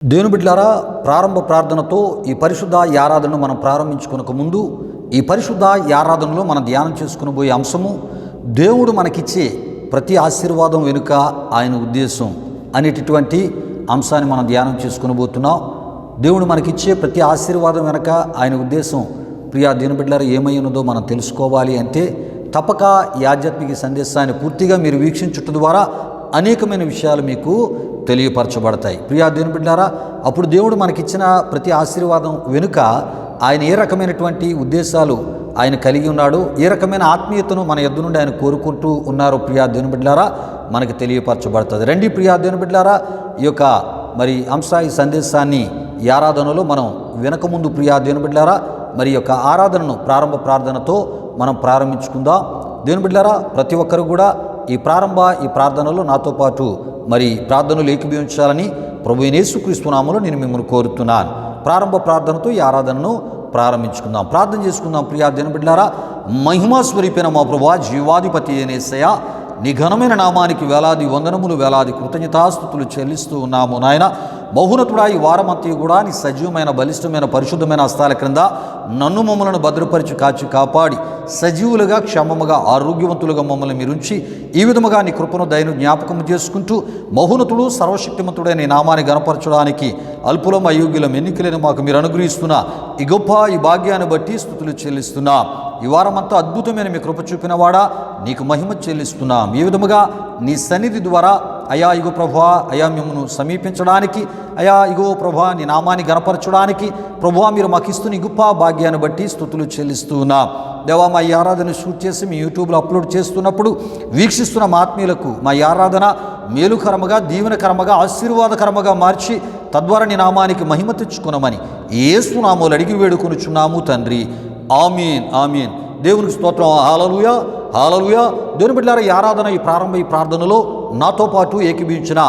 దేవుని బిడ్డలారా, ప్రారంభ ప్రార్థనతో ఈ పరిశుద్ధ ఆరాధనను మనం ప్రారంభించుకునక ముందు ఈ పరిశుద్ధ ఆరాధనలో మనం ధ్యానం చేసుకునబోయే అంశము దేవుడు మనకిచ్చే ప్రతి ఆశీర్వాదం వెనుక ఆయన ఉద్దేశం అనేటటువంటి అంశాన్ని మనం ధ్యానం చేసుకునబోతున్నాం. దేవుడు మనకిచ్చే ప్రతి ఆశీర్వాదం వెనుక ఆయన ఉద్దేశం ప్రియా దేవుని బిడ్డలారా ఏమై ఉన్నదో మనం తెలుసుకోవాలి అంటే తప్పక ఈ ఆధ్యాత్మిక సందేశాన్ని పూర్తిగా మీరు వీక్షించుట ద్వారా అనేకమైన విషయాలు మీకు తెలియపరచబడతాయి. ప్రియా దేవుని బిడ్డలారా, అప్పుడు దేవుడు మనకిచ్చిన ప్రతి ఆశీర్వాదం వెనుక ఆయన ఏ రకమైనటువంటి ఉద్దేశాలు ఆయన కలిగి ఉన్నాడు, ఏ రకమైన ఆత్మీయతను మన యొద్ద నుండి ఆయన కోరుకుంటూ ఉన్నారో ప్రియా దేవుని బిడ్డలారా మనకు తెలియపరచబడుతుంది. రండి ప్రియా దేవుని బిడ్డలారా, ఈ యొక్క ఈ సందేశాన్ని ఈ ఆరాధనలో మనం వినకముందు ప్రియా దేవుని బిడ్డలారా మరి యొక్క ఆరాధనను ప్రారంభ ప్రార్థనతో మనం ప్రారంభించుకుందాం. దేవుని బిడ్డలారా, ప్రతి ఒక్కరు కూడా ఈ ప్రార్థనలో నాతో పాటు మరి ప్రార్థనలు ఏకీభవించాలని ప్రభువైన యేసుక్రీస్తు నామములో నేను మిమ్మల్ని కోరుతున్నాను. ప్రారంభ ప్రార్థనతో ఈ ఆరాధనను ప్రారంభించుకుందాం. ప్రార్థన చేసుకుందాం. ప్రియా దేవుని బిడ్డలారా, మహిమా స్వరూపైన మా ప్రభువా, జీవాధిపతి అయిన యేసయ్యా, నీ ఘనమైన నామానికి వేలాది వందనములు, వేలాది కృతజ్ఞతాస్తుతులు చెల్లిస్తూ ఉన్నాము. నాయన మహోన్నతుడా, ఈ వారమంతా కూడా నీ సజీవమైన, బలిష్టమైన, పరిశుద్ధమైన హస్తాల క్రింద నన్ను మమ్మలను భద్రపరిచి కాచి కాపాడి సజీవులుగా, క్షేమముగా, ఆరోగ్యవంతులుగా మమ్మల్ని మీరుంచి ఈ విధముగా నీ కృపను దయను జ్ఞాపకం చేసుకుంటూ మహోన్నతుడు సర్వశక్తిమంతుడైన నీ నామాన్ని గణపరచడానికి అల్పులం అయోగ్యులం ఎన్నికలేని మాకు మీరు అనుగ్రహిస్తున్న ఈ గొప్ప ఈ భాగ్యాన్ని బట్టి స్తుతులు చెల్లిస్తున్నా. ఈ వారమంతా అద్భుతమైన మీ కృప చూపినవాడా నీకు మహిమ చెల్లిస్తున్నాం. ఈ విధముగా నీ సన్నిధి ద్వారా అయా ఇగో ప్రభువా, అయా మిమ్మల్ని సమీపించడానికి, అయా ఇగో ప్రభువా నీ నామాన్ని గణపరచడానికి ప్రభువా మీరు మాకు ఇస్తున్న ఈ గొప్ప భాగ్యాన్ని బట్టి స్తుతులు చెల్లిస్తూ ఉన్నాం. దేవా, మా ఈ ఆరాధన షూట్ చేసి మీ యూట్యూబ్లో అప్లోడ్ చేస్తున్నప్పుడు వీక్షిస్తున్న మా ఆత్మీయులకు మా ఈ ఆరాధన మేలుకరముగా, దీవెనకరముగా, ఆశీర్వాదకరముగా మార్చి తద్వారా నీ నామానికి మహిమ తెచ్చుకున్నామని యేసు నామములో అడిగి వేడుకొనుచున్నాము తండ్రి. ఆమీన్, ఆమీన్. దేవునికి స్తోత్రం. హల్లెలూయా, హల్లెలూయా. దేవుని బిడ్డలారా, ఈ ప్రార్థనలో నాతో పాటు ఏకీభవించిన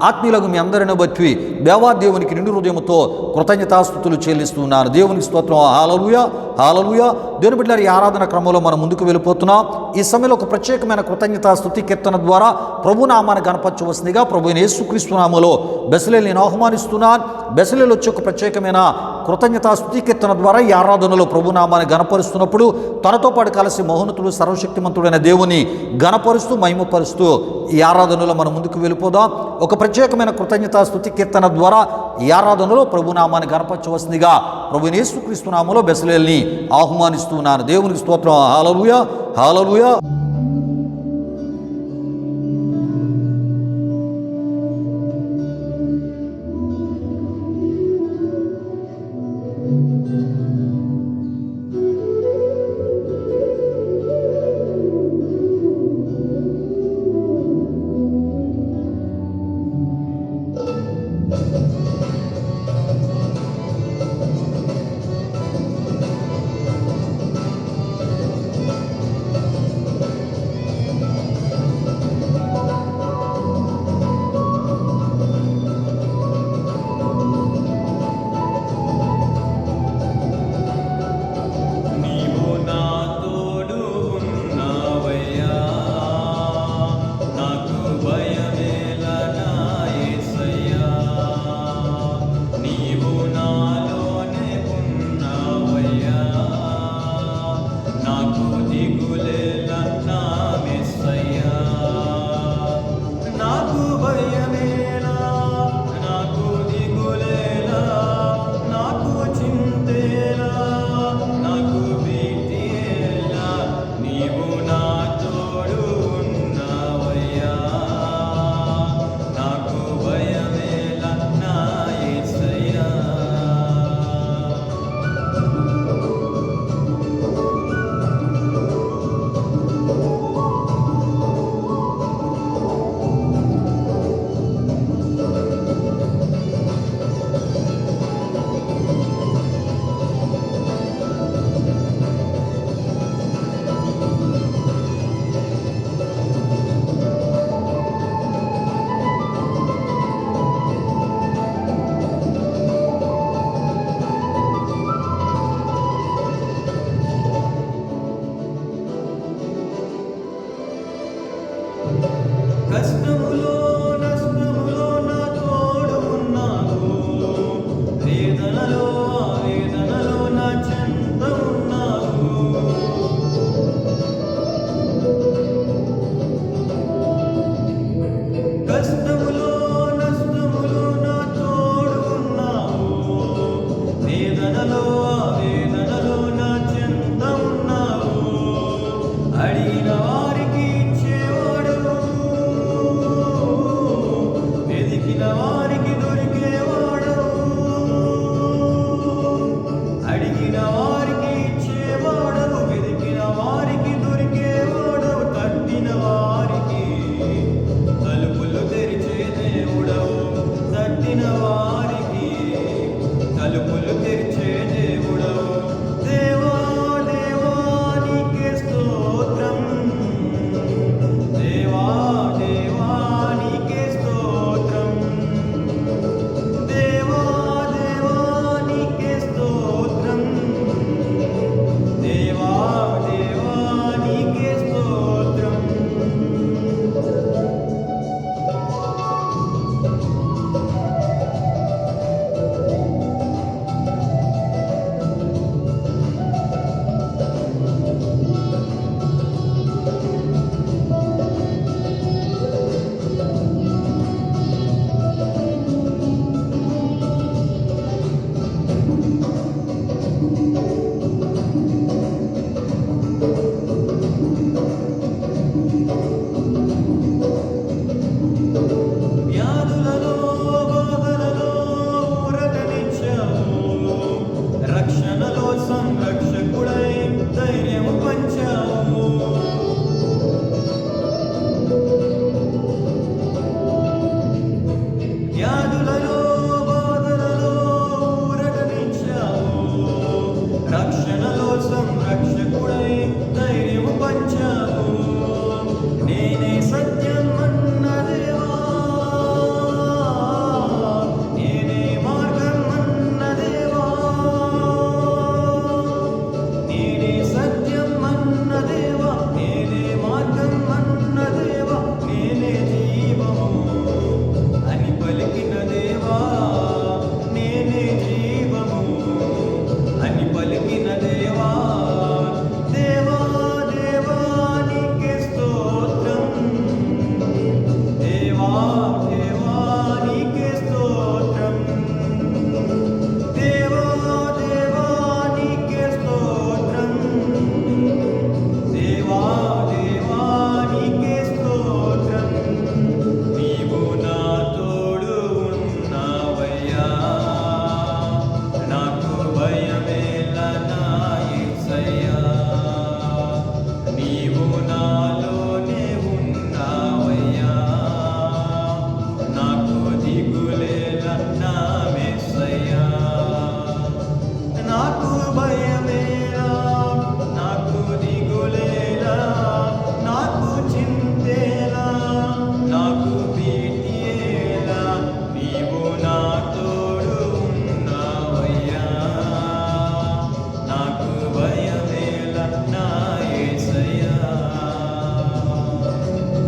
ఆత్మీయులకు మీ అందరిని బట్టి దేవునికి నిండు హృదయంతో కృతజ్ఞతాస్తుతులు చెల్లిస్తున్నాను. దేవునికి స్తోత్రం. హల్లెలూయా, హల్లెలూయా. దేవుని బిడ్డలారా, ఈ ఆరాధన క్రమంలో మనం ముందుకు వెళ్ళిపోతున్నాం. ఈ సమయంలో ఒక ప్రత్యేకమైన కృతజ్ఞతాస్తుతి కీర్తన ద్వారా ప్రభు నామాన్ని గణపరచవలసిందిగా ప్రభువైన యేసుక్రీస్తు నామములో బెసలేలు నేను ఆహ్వానిస్తున్నాను. బెసలేలు వచ్చి ఒక ప్రత్యేకమైన కృతజ్ఞతాస్తుతి కీర్తన ద్వారా ఈ ఆరాధనలో ప్రభు నామాన్ని గణపరుస్తున్నప్పుడు తనతో పాటు కలిసి మహోన్నతుడు సర్వశక్తిమంతుడైన దేవుని గణపరుస్తూ మహిమపరుస్తూ ఈ ఆరాధనలో మనం ముందుకు వెళ్ళిపోదాం. ఒక ప్రత్యేకమైన కృతజ్ఞతాస్తుతి కీర్తన ద్వారా ఈ ఆరాధనలో ప్రభునామాన్ని గణపరచవలసిందిగా ప్రభువైన యేసుక్రీస్తు నామములో బెసలేల్ని ఆహ్వానిస్తున్నాను. దేవునికి స్తోత్రం. హల్లెలూయా, హల్లెలూయా.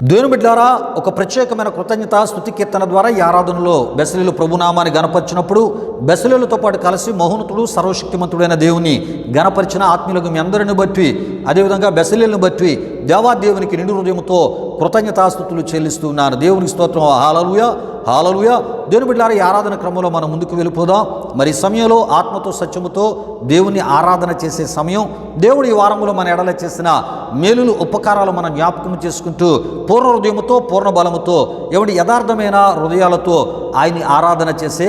దేవుని బిడ్డలారా, ఒక ప్రత్యేకమైన కృతజ్ఞత స్తుతి కీర్తన ద్వారా ఈ ఆరాధనలో బెసలేలు ప్రభునామాన్ని గణపరిచినప్పుడు బెసలేలతో పాటు కలిసి మహోన్నతుడు సర్వశక్తిమంతుడైన దేవుని గణపరిచిన ఆత్మీయులకు మీ అందరిని బట్టి, అదేవిధంగా బెసలేలను బట్టి దేవాదేవునికి నిండు హృదయంతో కృతజ్ఞతాస్తుతులు చెల్లిస్తున్నాను. దేవునికి స్తోత్రం. హల్లెలూయా, హల్లెలూయా. దేవుని బిడ్డలారా, ఈ ఆరాధన క్రమంలో మనం ముందుకు వెళ్ళిపోదాం. మరి ఈ సమయంలో ఆత్మతో సత్యముతో దేవుని ఆరాధన చేసే సమయం. దేవుడు ఈ వారంలో మన ఎడల చేసిన మేలులు ఉపకారాలు మనం జ్ఞాపకం చేసుకుంటూ పూర్ణ హృదయముతో పూర్ణ బలముతో యథార్థమైన హృదయాలతో ఆయన్ని ఆరాధన చేసే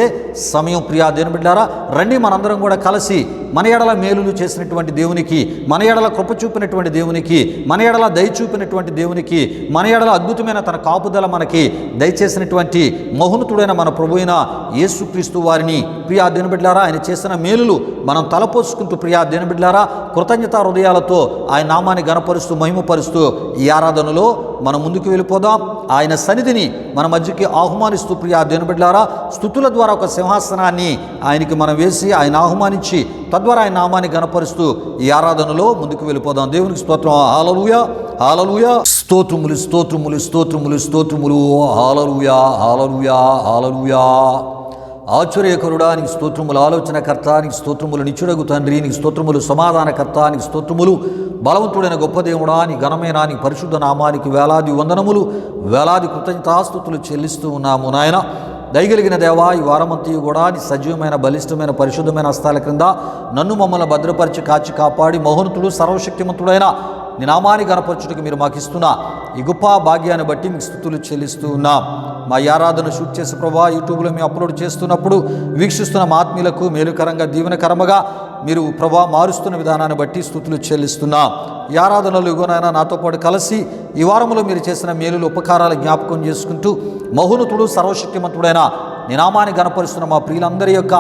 సమయం. ప్రియా దేవుని బిడ్డలారా, రండి మనందరం కూడా కలిసి మన ఎడల మేలులు చేసినటువంటి దేవునికి, మన ఎడల కృప చూపినటువంటి దేవునికి, మన ఎడల దయ చూపినటువంటి దేవునికి, మన ఎడల అద్భుతమైన తన కాపుదల మనకి దయచేసినటువంటి మహోన్నతుడైన మన ప్రభువైన యేసుక్రీస్తు వారిని, ప్రియా దేవుని బిడ్డలారా, ఆయన చేసిన మేలులు మనం తలపోసుకుంటూ ప్రియా దేవుని బిడ్డలారా కృతజ్ఞతా హృదయాలతో ఆయన నామాన్ని గణపరుస్తూ మహిమపరుస్తూ ఈ ఆరాధనలో మనం ముందుకు వెళ్ళిపోదాం. ఆయన సన్నిధిని మన మధ్యకి ఆహ్వానిస్తూ ప్రియా దేవుని బిడ్డలారా స్తుతుల ద్వారా ఒక సింహాసనాన్ని ఆయనకి మనం వేసి ఆయన ఆహ్వానించి తద్వారా ఆయన నామాన్ని గణపరుస్తూ ఈ ఆరాధనలో ముందుకు వెళ్ళిపోదాం. దేవునికి స్తోత్రం. హల్లెలూయా, హల్లెలూయా. స్తోత్రములు, స్తోత్రములు, స్తోత్రములు, స్తోత్రములు. హల్లెలూయా, హల్లెలూయా, హల్లెలూయా. ఆశ్చర్యకరుడా నీకు స్తోత్రములు, ఆలోచనకర్త నీకు స్తోత్రములు, నిత్యుడగు తండ్రి నీకు స్తోత్రములు, సమాధానకర్త నీకు స్తోత్రములు, బలవంతుడైన గొప్ప దేవుడా నీ ఘనమైన నీ పరిశుద్ధ నామానికి వేలాది వందనములు, వేలాది కృతజ్ఞతాస్తుతులు చెల్లిస్తూ ఉన్నాము నాయన. దయగలిగిన దేవా, ఈ వారమంతయు కూడా నీ సజీవమైన బలిష్టమైన పరిశుద్ధమైన హస్తాల క్రింద నన్ను మమ్మల్ని భద్రపరిచి కాచి కాపాడి మహోన్నతుడు సర్వశక్తిమంతుడైన నీ నామాన్ని గణపరచుటకు మీరు మాకు ఇస్తున్న ఈ గొప్ప భాగ్యాన్ని బట్టి మీకు స్తుతులు చెల్లిస్తూ ఉన్నాం. మా ఆరాధన షూట్ చేసి ప్రభా యూట్యూబ్లో మేము అప్లోడ్ చేస్తున్నప్పుడు వీక్షిస్తున్న మా ఆత్మీయులకు మేలుకరంగా దీవెనకరముగా మీరు ప్రభా మారుస్తున్న విధానాన్ని బట్టి స్తుతులు చెల్లిస్తున్నాం. ఈ ఆరాధనలు ఇగోనైనా నాతో పాటు కలిసి ఈ వారంలో మీరు చేసిన మేలులు ఉపకారాలు జ్ఞాపకం చేసుకుంటూ మహోన్నతుడు సర్వశక్తిమంతుడైన నీ నామాన్ని గణపరుస్తున్న మా ప్రియులందరి యొక్క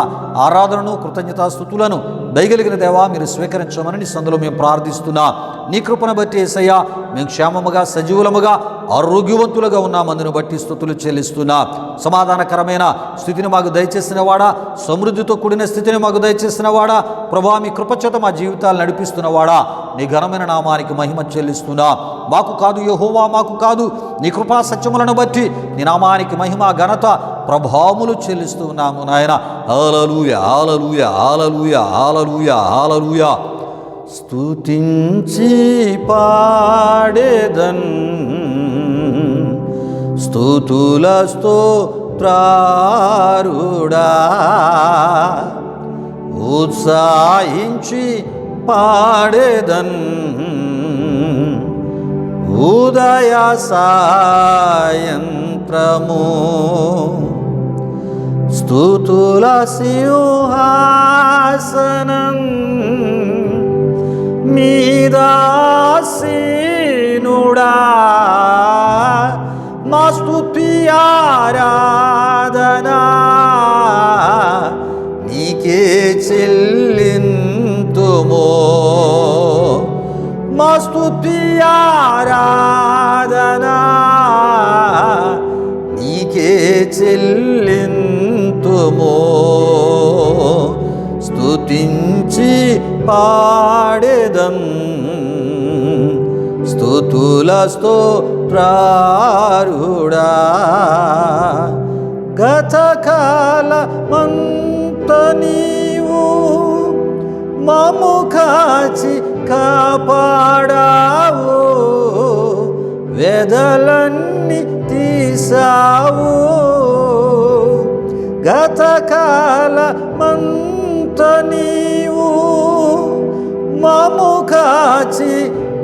ఆరాధనను కృతజ్ఞతాస్తుతులను దయగలిగిన దేవా మీరు స్వీకరించమని నీ సందులో మేము ప్రార్థిస్తున్నాం. నీ కృపను బట్టి యేసయ్యా మేము క్షేమముగా సజీవులముగా ఆరోగ్యవంతులుగా ఉన్నామందును బట్టి స్తుతులు చెల్లిస్తున్నాం. సమాధానకరమైన స్థితిని మాకు దయచేసిన వాడా, సమృద్ధితో కూడిన స్థితిని మాకు దయచేసిన వాడా, ప్రభా మీ కృపచేత మా జీవితాలు నడిపిస్తున్న వాడా, నీ ఘనమైన నామానికి మహిమ చెల్లిస్తున్నా. మాకు కాదు యెహోవా, మాకు కాదు నీ కృపా సత్యములను బట్టి నీ నామానికి మహిమ ఘనత ప్రభావములు చెల్లిస్తూ ఉన్నాము నాయన. హల్లెలూయా, హల్లెలూయా, హల్లెలూయా, హల్లెలూయా, హల్లెలూయా. స్తుతించి పాడేదన్ స్తుతుల స్తోత్రారుడా, ఉత్సాహించి పాడేదన్ ఉదయ సాయంత్రము, స్తుతుల సింహాసనం మీదాసీనుడా, మా స్తుతి ఆరాధనా నీకే చెల్లింతుమో, మా స్తుతి ఆరాధనా నీకే చెల్లింతుమో. స్తుతించి పాడేదం స్తుతుల స్తోత్రారుడా, గతకాలమంత నీవు మమ్ము కాచి కాపాడావు, వేదలన్నీ తీసావు. గతకాలమంత నీవు మమ్ము కాచి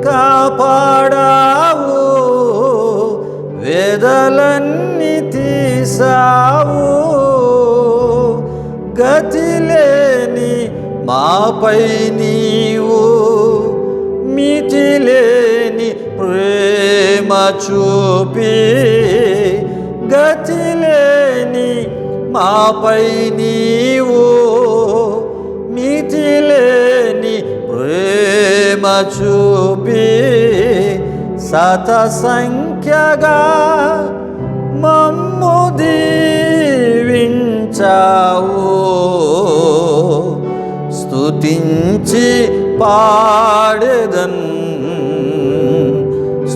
కాపాడావు, వేదలన్నీ తీసావు. గతిలేని మాపై నీవు మితిలేని ప్రేమ చూపి, గతిలేని మాపై నీవు మితిలేని ప్రేమ చూపి, శత సంఖ్యగా మమ్ము దీవించావు. స్తుతించి పాడెదన్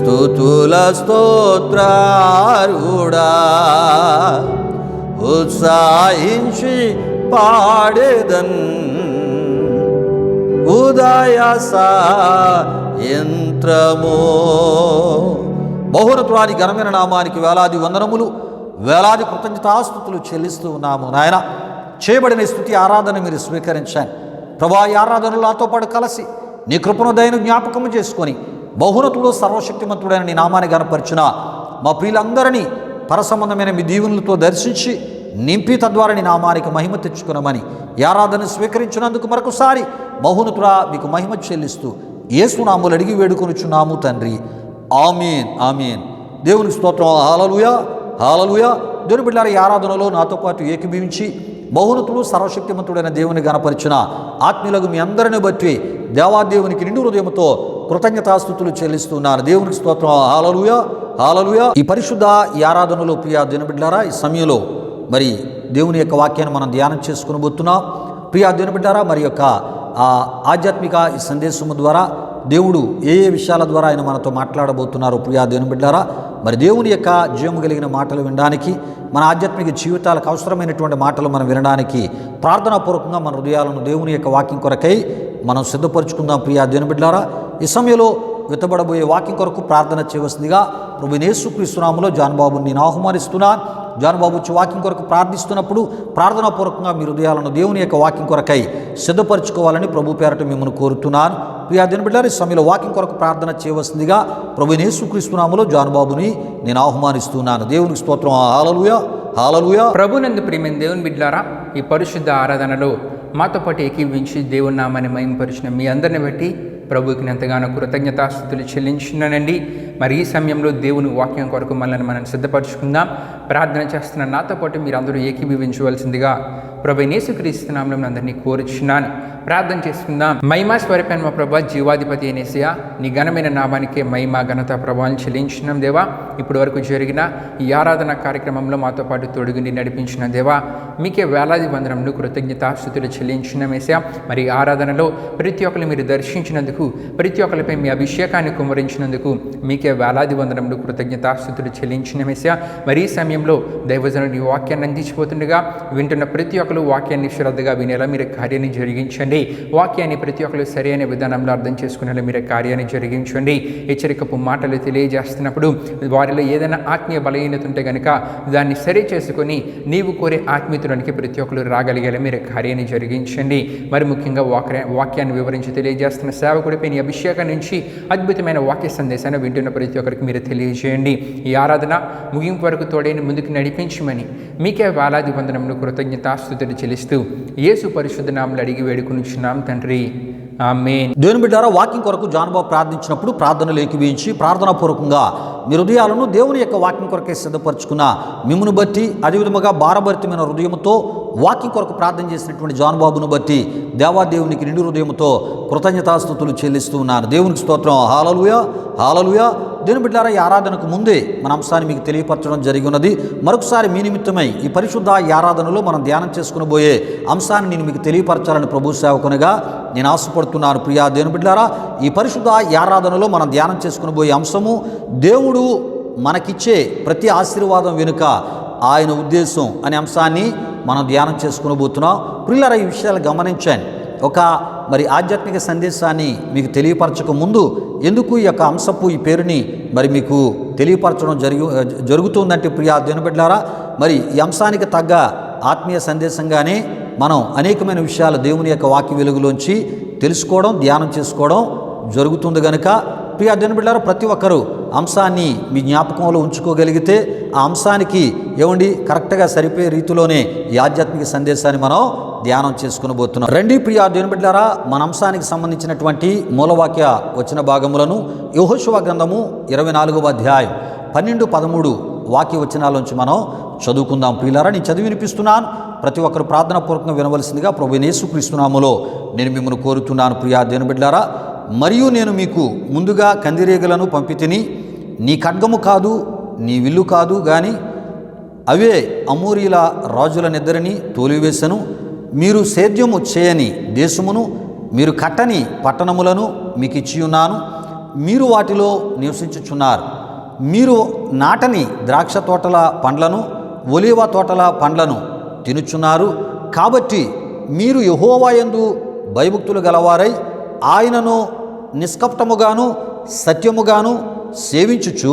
స్తుతుల స్తోత్రారుడా ఉత్సాహించి పాడేదన్ ఉదయ సాయంత్రము. బహురత్వానికి ఘనమైన నామానికి వేలాది వందనములు, వేలాది కృతజ్ఞతాస్తుతులు చెల్లిస్తూ ఉన్నాము. నాయన, చేయబడిన స్తుతి ఆరాధన మీరు స్వీకరించండి ప్రభా. ఈ ఆరాధనలు నాతో పాటు కలిసి నీ కృపను దయను జ్ఞాపకము చేసుకొని బహురతుడు సర్వశక్తిమంతుడైన నీ నామాన్ని గనపరిచిన మా ప్రియులందరినీ పరసంబంధమైన మీ దీవెనలతో దర్శించి నింపి తద్వారా నీ నామానికి మహిమ తెచ్చుకున్నామని ఈ ఆరాధన స్వీకరించినందుకు మరొకసారి బహునతుడా మీకు మహిమ చెల్లిస్తూ యేసు నామములో అడిగి వేడుకొనుచున్నాము తండ్రి. ఆమేన్, ఆమేన్. దేవునికి స్తోత్రం. హల్లెలూయా, హల్లెలూయా. దేవుని బిడ్డలారా, ఈ ఆరాధనలో నాతో పాటు ఏకీభవించి బహునతుడు సర్వశక్తిమంతుడైన దేవుని గనపరిచిన ఆత్మీయులకు మీ అందరిని బట్టి దేవాదేవునికి నిండు హృదయంతో కృతజ్ఞతాస్తుతులు చెల్లిస్తున్నాను. దేవునికి స్తోత్రం. హల్లెలూయా, హల్లెలూయా. ఈ పరిశుద్ధ ఈ ఆరాధనలో ప్రియ దేవుని బిడ్డలారా, ఈ సమయంలో మరి దేవుని యొక్క వాక్యాన్ని మనం ధ్యానం చేసుకుని పోతున్నాం. ప్రియ దేవుని బిడ్డలారా, మరి యొక్క ఆధ్యాత్మిక ఈ సందేశము ద్వారా దేవుడు ఏ ఏ విషయాల ద్వారా ఆయన మనతో మాట్లాడబోతున్నారు. ప్రియా దేవుని బిడ్డలారా, మరి దేవుని యొక్క జీవము కలిగిన మాటలు వినడానికి, మన ఆధ్యాత్మిక జీవితాలకు అవసరమైనటువంటి మాటలు మనం వినడానికి ప్రార్థనాపూర్వకంగా మన హృదయాలను దేవుని యొక్క వాక్యం కొరకై మనం సిద్ధపరచుకుందాం. ప్రియా దేవుని బిడ్డలారా, ఈ సమయంలో విత్తబడబోయే వాక్యం కొరకు ప్రార్థన చేయవలసిందిగా ప్రభువైన యేసుక్రీస్తు నామములో జాన్బాబుని నేను ఆహ్వానిస్తున్నాను. జాన్బాబు వచ్చి వాక్యం కొరకు ప్రార్థిస్తున్నప్పుడు ప్రార్థనాపూర్వకంగా మీ హృదయాలను దేవుని యొక్క వాక్యం కొరకై సిద్ధపరచుకోవాలని ప్రభు పేరట మిమ్మల్ని కోరుతున్నాను. ప్రియా దేవుని బిడ్డలారా, ఈ సమయంలో వాక్యం కొరకు ప్రార్థన చేయవలసిందిగా ప్రభువైన యేసుక్రీస్తు నామములో జాన్బాబుని నేను ఆహ్వానిస్తున్నాను. దేవునికి స్తోత్రం. హల్లెలూయా, హల్లెలూయా. ప్రభునందు ప్రియమైన దేవుని బిడ్డలారా, ఈ పరిశుద్ధ ఆరాధనలో మాతో పాటు ఏకీవించి దేవుని నామాన్ని మహిమపరిచిన మీ అందరిని బట్టి ప్రభువుకి ఎంతగానో కృతజ్ఞతాస్తుతులు చెల్లించున్నానండి. మరి ఈ సమయంలో దేవుని వాక్యం కొరకు మనం సిద్ధపరచుకుందాం. ప్రార్థన చేస్తున్న నాతో పాటు మీరు అందరూ ఏకీభవించవలసిందిగా ప్రభువైన యేసుక్రీస్తు నామములో అందరినీ కోరుచున్నాను. ప్రార్థన చేసుకుందాం. మహిమా స్వరూపైన మా ప్రభా, జీవాధిపతి అయిన యేసయ్యా, నీ ఘనమైన నామానికే మహిమ ఘనత ప్రభావం చెల్లించున్నాం దేవా. ఇప్పటి వరకు జరిగిన ఈ ఆరాధన కార్యక్రమంలో మాతో పాటు తొడుగుని నడిపించిన దేవా, మీకే వేలాది వందనములు కృతజ్ఞతాస్తుతులు చెల్లించున్నాం యేసయ్యా. మరి ఆరాధనలో ప్రతి ఒక్కరు మీరు దర్శించినందుకు, ప్రతి ఒక్కరిపై మీ అభిషేకాన్ని కుమ్మరించినందుకు మీకే వేలాది వందనములు కృతజ్ఞతాస్తుతులు చెల్లించిన యేసయ్యా. మరి ఈ సమయంలో దైవజనుడు ఈ వాక్యాన్ని అందించిపోతుండగా వింటున్న ప్రతి ఒక్కరు వాక్యాన్ని శ్రద్ధగా వినేలా మీరు కార్యాన్ని జరిగించండి. వాక్యాన్ని ప్రతి ఒక్కరు సరైన విధానంలో అర్థం చేసుకునేలా మీరు కార్యాన్ని జరిగించండి. హెచ్చరికపు మాటలు తెలియజేస్తున్నప్పుడు వారిలో ఏదైనా ఆత్మీయ బలహీనత ఉంటే కనుక దాన్ని సరి చేసుకొని నీవు కోరే ఆత్మీయతలోనికి ప్రతి ఒక్కరు రాగలిగేలా మీరు కార్యాన్ని జరిగించండి. మరి ముఖ్యంగా వాక్యాన్ని వివరించి తెలియజేస్తున్న సేవకుడిపై నీ అభిషేకం నుంచి అద్భుతమైన వాక్య సందేశాన్ని వింటున్న ప్రతి ఒక్కరికి మీరు తెలియజేయండి. ఈ ఆరాధన ముగింపు వరకు తోడైన ముందుకు నడిపించమని మీకే వేలాది వందనములు కృతజ్ఞతాస్తుతులు చెల్లిస్తూ యేసు పరిశుద్ధ నామములో అడిగి వేడుకొనుచున్నాం తండ్రి. ఆమేన్. దేవుని బిడ్డలారా, వాక్యం కొరకు జాన్బాబు ప్రార్థించినప్పుడు ప్రార్థనలు ఏకీభవించి ప్రార్థనాపూర్వకంగా మీ హృదయాలను దేవుని యొక్క వాక్యం కొరకే సిద్ధపరచుకున్న మిమ్మును బట్టి, అదేవిధముగా భారభరితమైన హృదయంతో వాక్యం కొరకు ప్రార్థన చేసినటువంటి జాన్బాబును బట్టి దేవాదేవునికి నిండు హృదయంతో కృతజ్ఞతాస్తుతులు చెల్లిస్తూ ఉన్నారు. దేవునికి స్తోత్రం. హల్లెలూయా, హల్లెలూయా. దేవుని బిడ్డలారా, ఈ ఆరాధనకు ముందే మన అంశాన్ని మీకు తెలియపరచడం జరిగి ఉన్నది. మరొకసారి మీ నిమిత్తమై ఈ పరిశుద్ధ ఈ ఆరాధనలో మనం ధ్యానం చేసుకుని పోయే అంశాన్ని నేను మీకు తెలియపరచాలని ప్రభు సేవకునిగా నేను ఆశపడుతున్నాను. ప్రియా దేవుని బిడ్డలారా, ఈ పరిశుద్ధ ఈ ఆరాధనలో మనం ధ్యానం చేసుకుని పోయే అంశము దేవుడు మనకిచ్చే ప్రతి ఆశీర్వాదం వెనుక ఆయన ఉద్దేశం అనే అంశాన్ని మనం ధ్యానం చేసుకుని పోతున్నాం. ప్రియులారా, ఈ విషయాలు గమనించండి. ఒక మరి ఆధ్యాత్మిక సందేశాన్ని మీకు తెలియపరచక ముందు ఎందుకు ఈ యొక్క అంశపు ఈ పేరుని మరి మీకు తెలియపరచడం జరుగుతుందంటే ప్రియా దేవుని బిడ్డలారా, మరి ఈ అంశానికి తగ్గ ఆత్మీయ సందేశంగానే మనం అనేకమైన విషయాలు దేవుని యొక్క వాక్య వెలుగులోంచి తెలుసుకోవడం, ధ్యానం చేసుకోవడం జరుగుతుంది కనుక ప్రియా దేవుని బిడ్డలారా, ప్రతి ఒక్కరూ అంశాన్ని మీ జ్ఞాపకంలో ఉంచుకోగలిగితే ఆ అంశానికి కరెక్ట్గా సరిపోయే రీతిలోనే ఈ ఆధ్యాత్మిక సందేశాన్ని మనం ధ్యానం చేసుకుని పోతున్నాం. రండి ప్రియా దేవుని బిడ్డలారా, మన అంశానికి సంబంధించినటువంటి మూలవాక్య వచన భాగములను యెహోషువ గ్రంథము 24వ అధ్యాయం 12-13 వాక్య వచనాల మనం చదువుకుందాం. ప్రియులారా, నేను చదివి వినిపిస్తున్నాను. ప్రతి ఒక్కరు ప్రార్థనాపూర్వకంగా వినవలసిందిగా ప్రభువైన యేసుక్రీస్తు నామములో నేను మిమ్మల్ని కోరుతున్నాను. ప్రియా దేవుని బిడ్డలారా, మరియు నేను మీకు ముందుగా కందిరీగలను పంపితిని, నీ ఖడ్గము కాదు, నీ విల్లు కాదు గాని అవే అమోరీల రాజులనిద్దరిని తోలివేశను. మీరు సేద్యము చేయని దేశమును, మీరు కట్టని పట్టణములను మీకు ఇచ్చి ఉన్నాను. మీరు వాటిలో నివసించుచున్నారు. మీరు నాటని ద్రాక్ష తోటల పండ్లను ఒలీవ తోటల పండ్లను తినుచున్నారు. కాబట్టి మీరు యెహోవా యందు భయభక్తులు గలవారై ఆయనను నిష్కపటముగాను సత్యముగాను సేవించుచు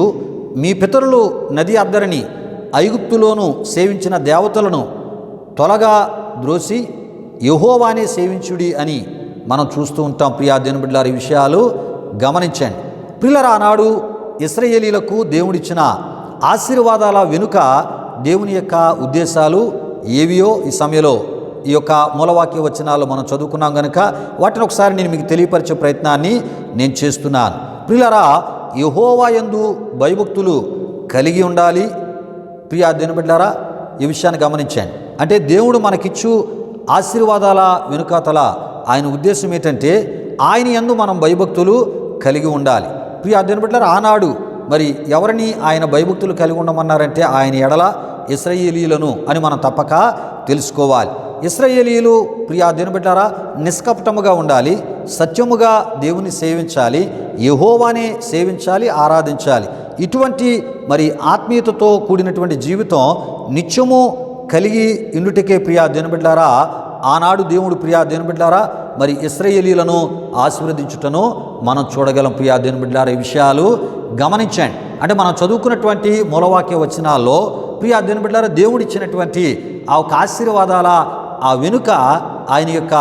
మీ పితరులు నది అద్దరిని ఐగుప్తులోను సేవించిన దేవతలను తొలగా ద్రోసి యెహోవానే సేవించుడి అని మనం చూస్తూ ఉంటాం. ప్రియా దేవుని బిడ్డలారా, ఈ విషయాలు గమనించండి. ప్రియులారా, ఆనాడు ఇశ్రాయేలీలకు దేవుడిచ్చిన ఆశీర్వాదాల వెనుక దేవుని యొక్క ఉద్దేశాలు ఏవియో ఈ సమయంలో ఈ యొక్క మూలవాక్య వచనాలు మనం చదువుకున్నాం కనుక వాటిని ఒకసారి నేను మీకు తెలియపరిచే ప్రయత్నాన్ని నేను చేస్తున్నాను. ప్రియులారా, యెహోవా యందు భయభక్తులు కలిగి ఉండాలి. ప్రియా దేవుని బిడ్డలారా, ఈ విషయాన్ని గమనించండి. అంటే దేవుడు మనకిచ్చు ఆశీర్వాదాల వెనుకాతల ఆయన ఉద్దేశం ఏంటంటే ఆయన యందు మనం భయభక్తులు కలిగి ఉండాలి. ప్రియా దేవుని బిడ్డలారా, ఆనాడు మరి ఎవరిని ఆయన భయభక్తులు కలిగి ఉండమన్నారంటే ఆయన ఎడల ఇశ్రాయేలీయులను అని మనం తప్పక తెలుసుకోవాలి. ఇశ్రాయేలీయులు ప్రియా దేవుని బిడ్డలారా నిష్కపటముగా ఉండాలి, సత్యముగా దేవుని సేవించాలి, యెహోవానే సేవించాలి, ఆరాధించాలి. ఇటువంటి మరి ఆత్మీయతతో కూడినటువంటి జీవితం నిత్యము కలిగి ఇండుటికే ప్రియా దేవుని బిడ్డలారా ఆనాడు దేవుడు ప్రియా దేవుని బిడ్డలారా మరి ఇశ్రాయేలీయులను ఆశీర్వదించుటను మనం చూడగలం. ప్రియా దేవుని బిడ్డలారా, ఈ విషయాలు గమనించండి. అంటే మనం చదువుకున్నటువంటి మూలవాక్య వచనాల్లో ప్రియా దేవుని బిడ్డలారా దేవుడిచ్చినటువంటి ఆ ఒక ఆశీర్వాదాల ఆ వెనుక ఆయన యొక్క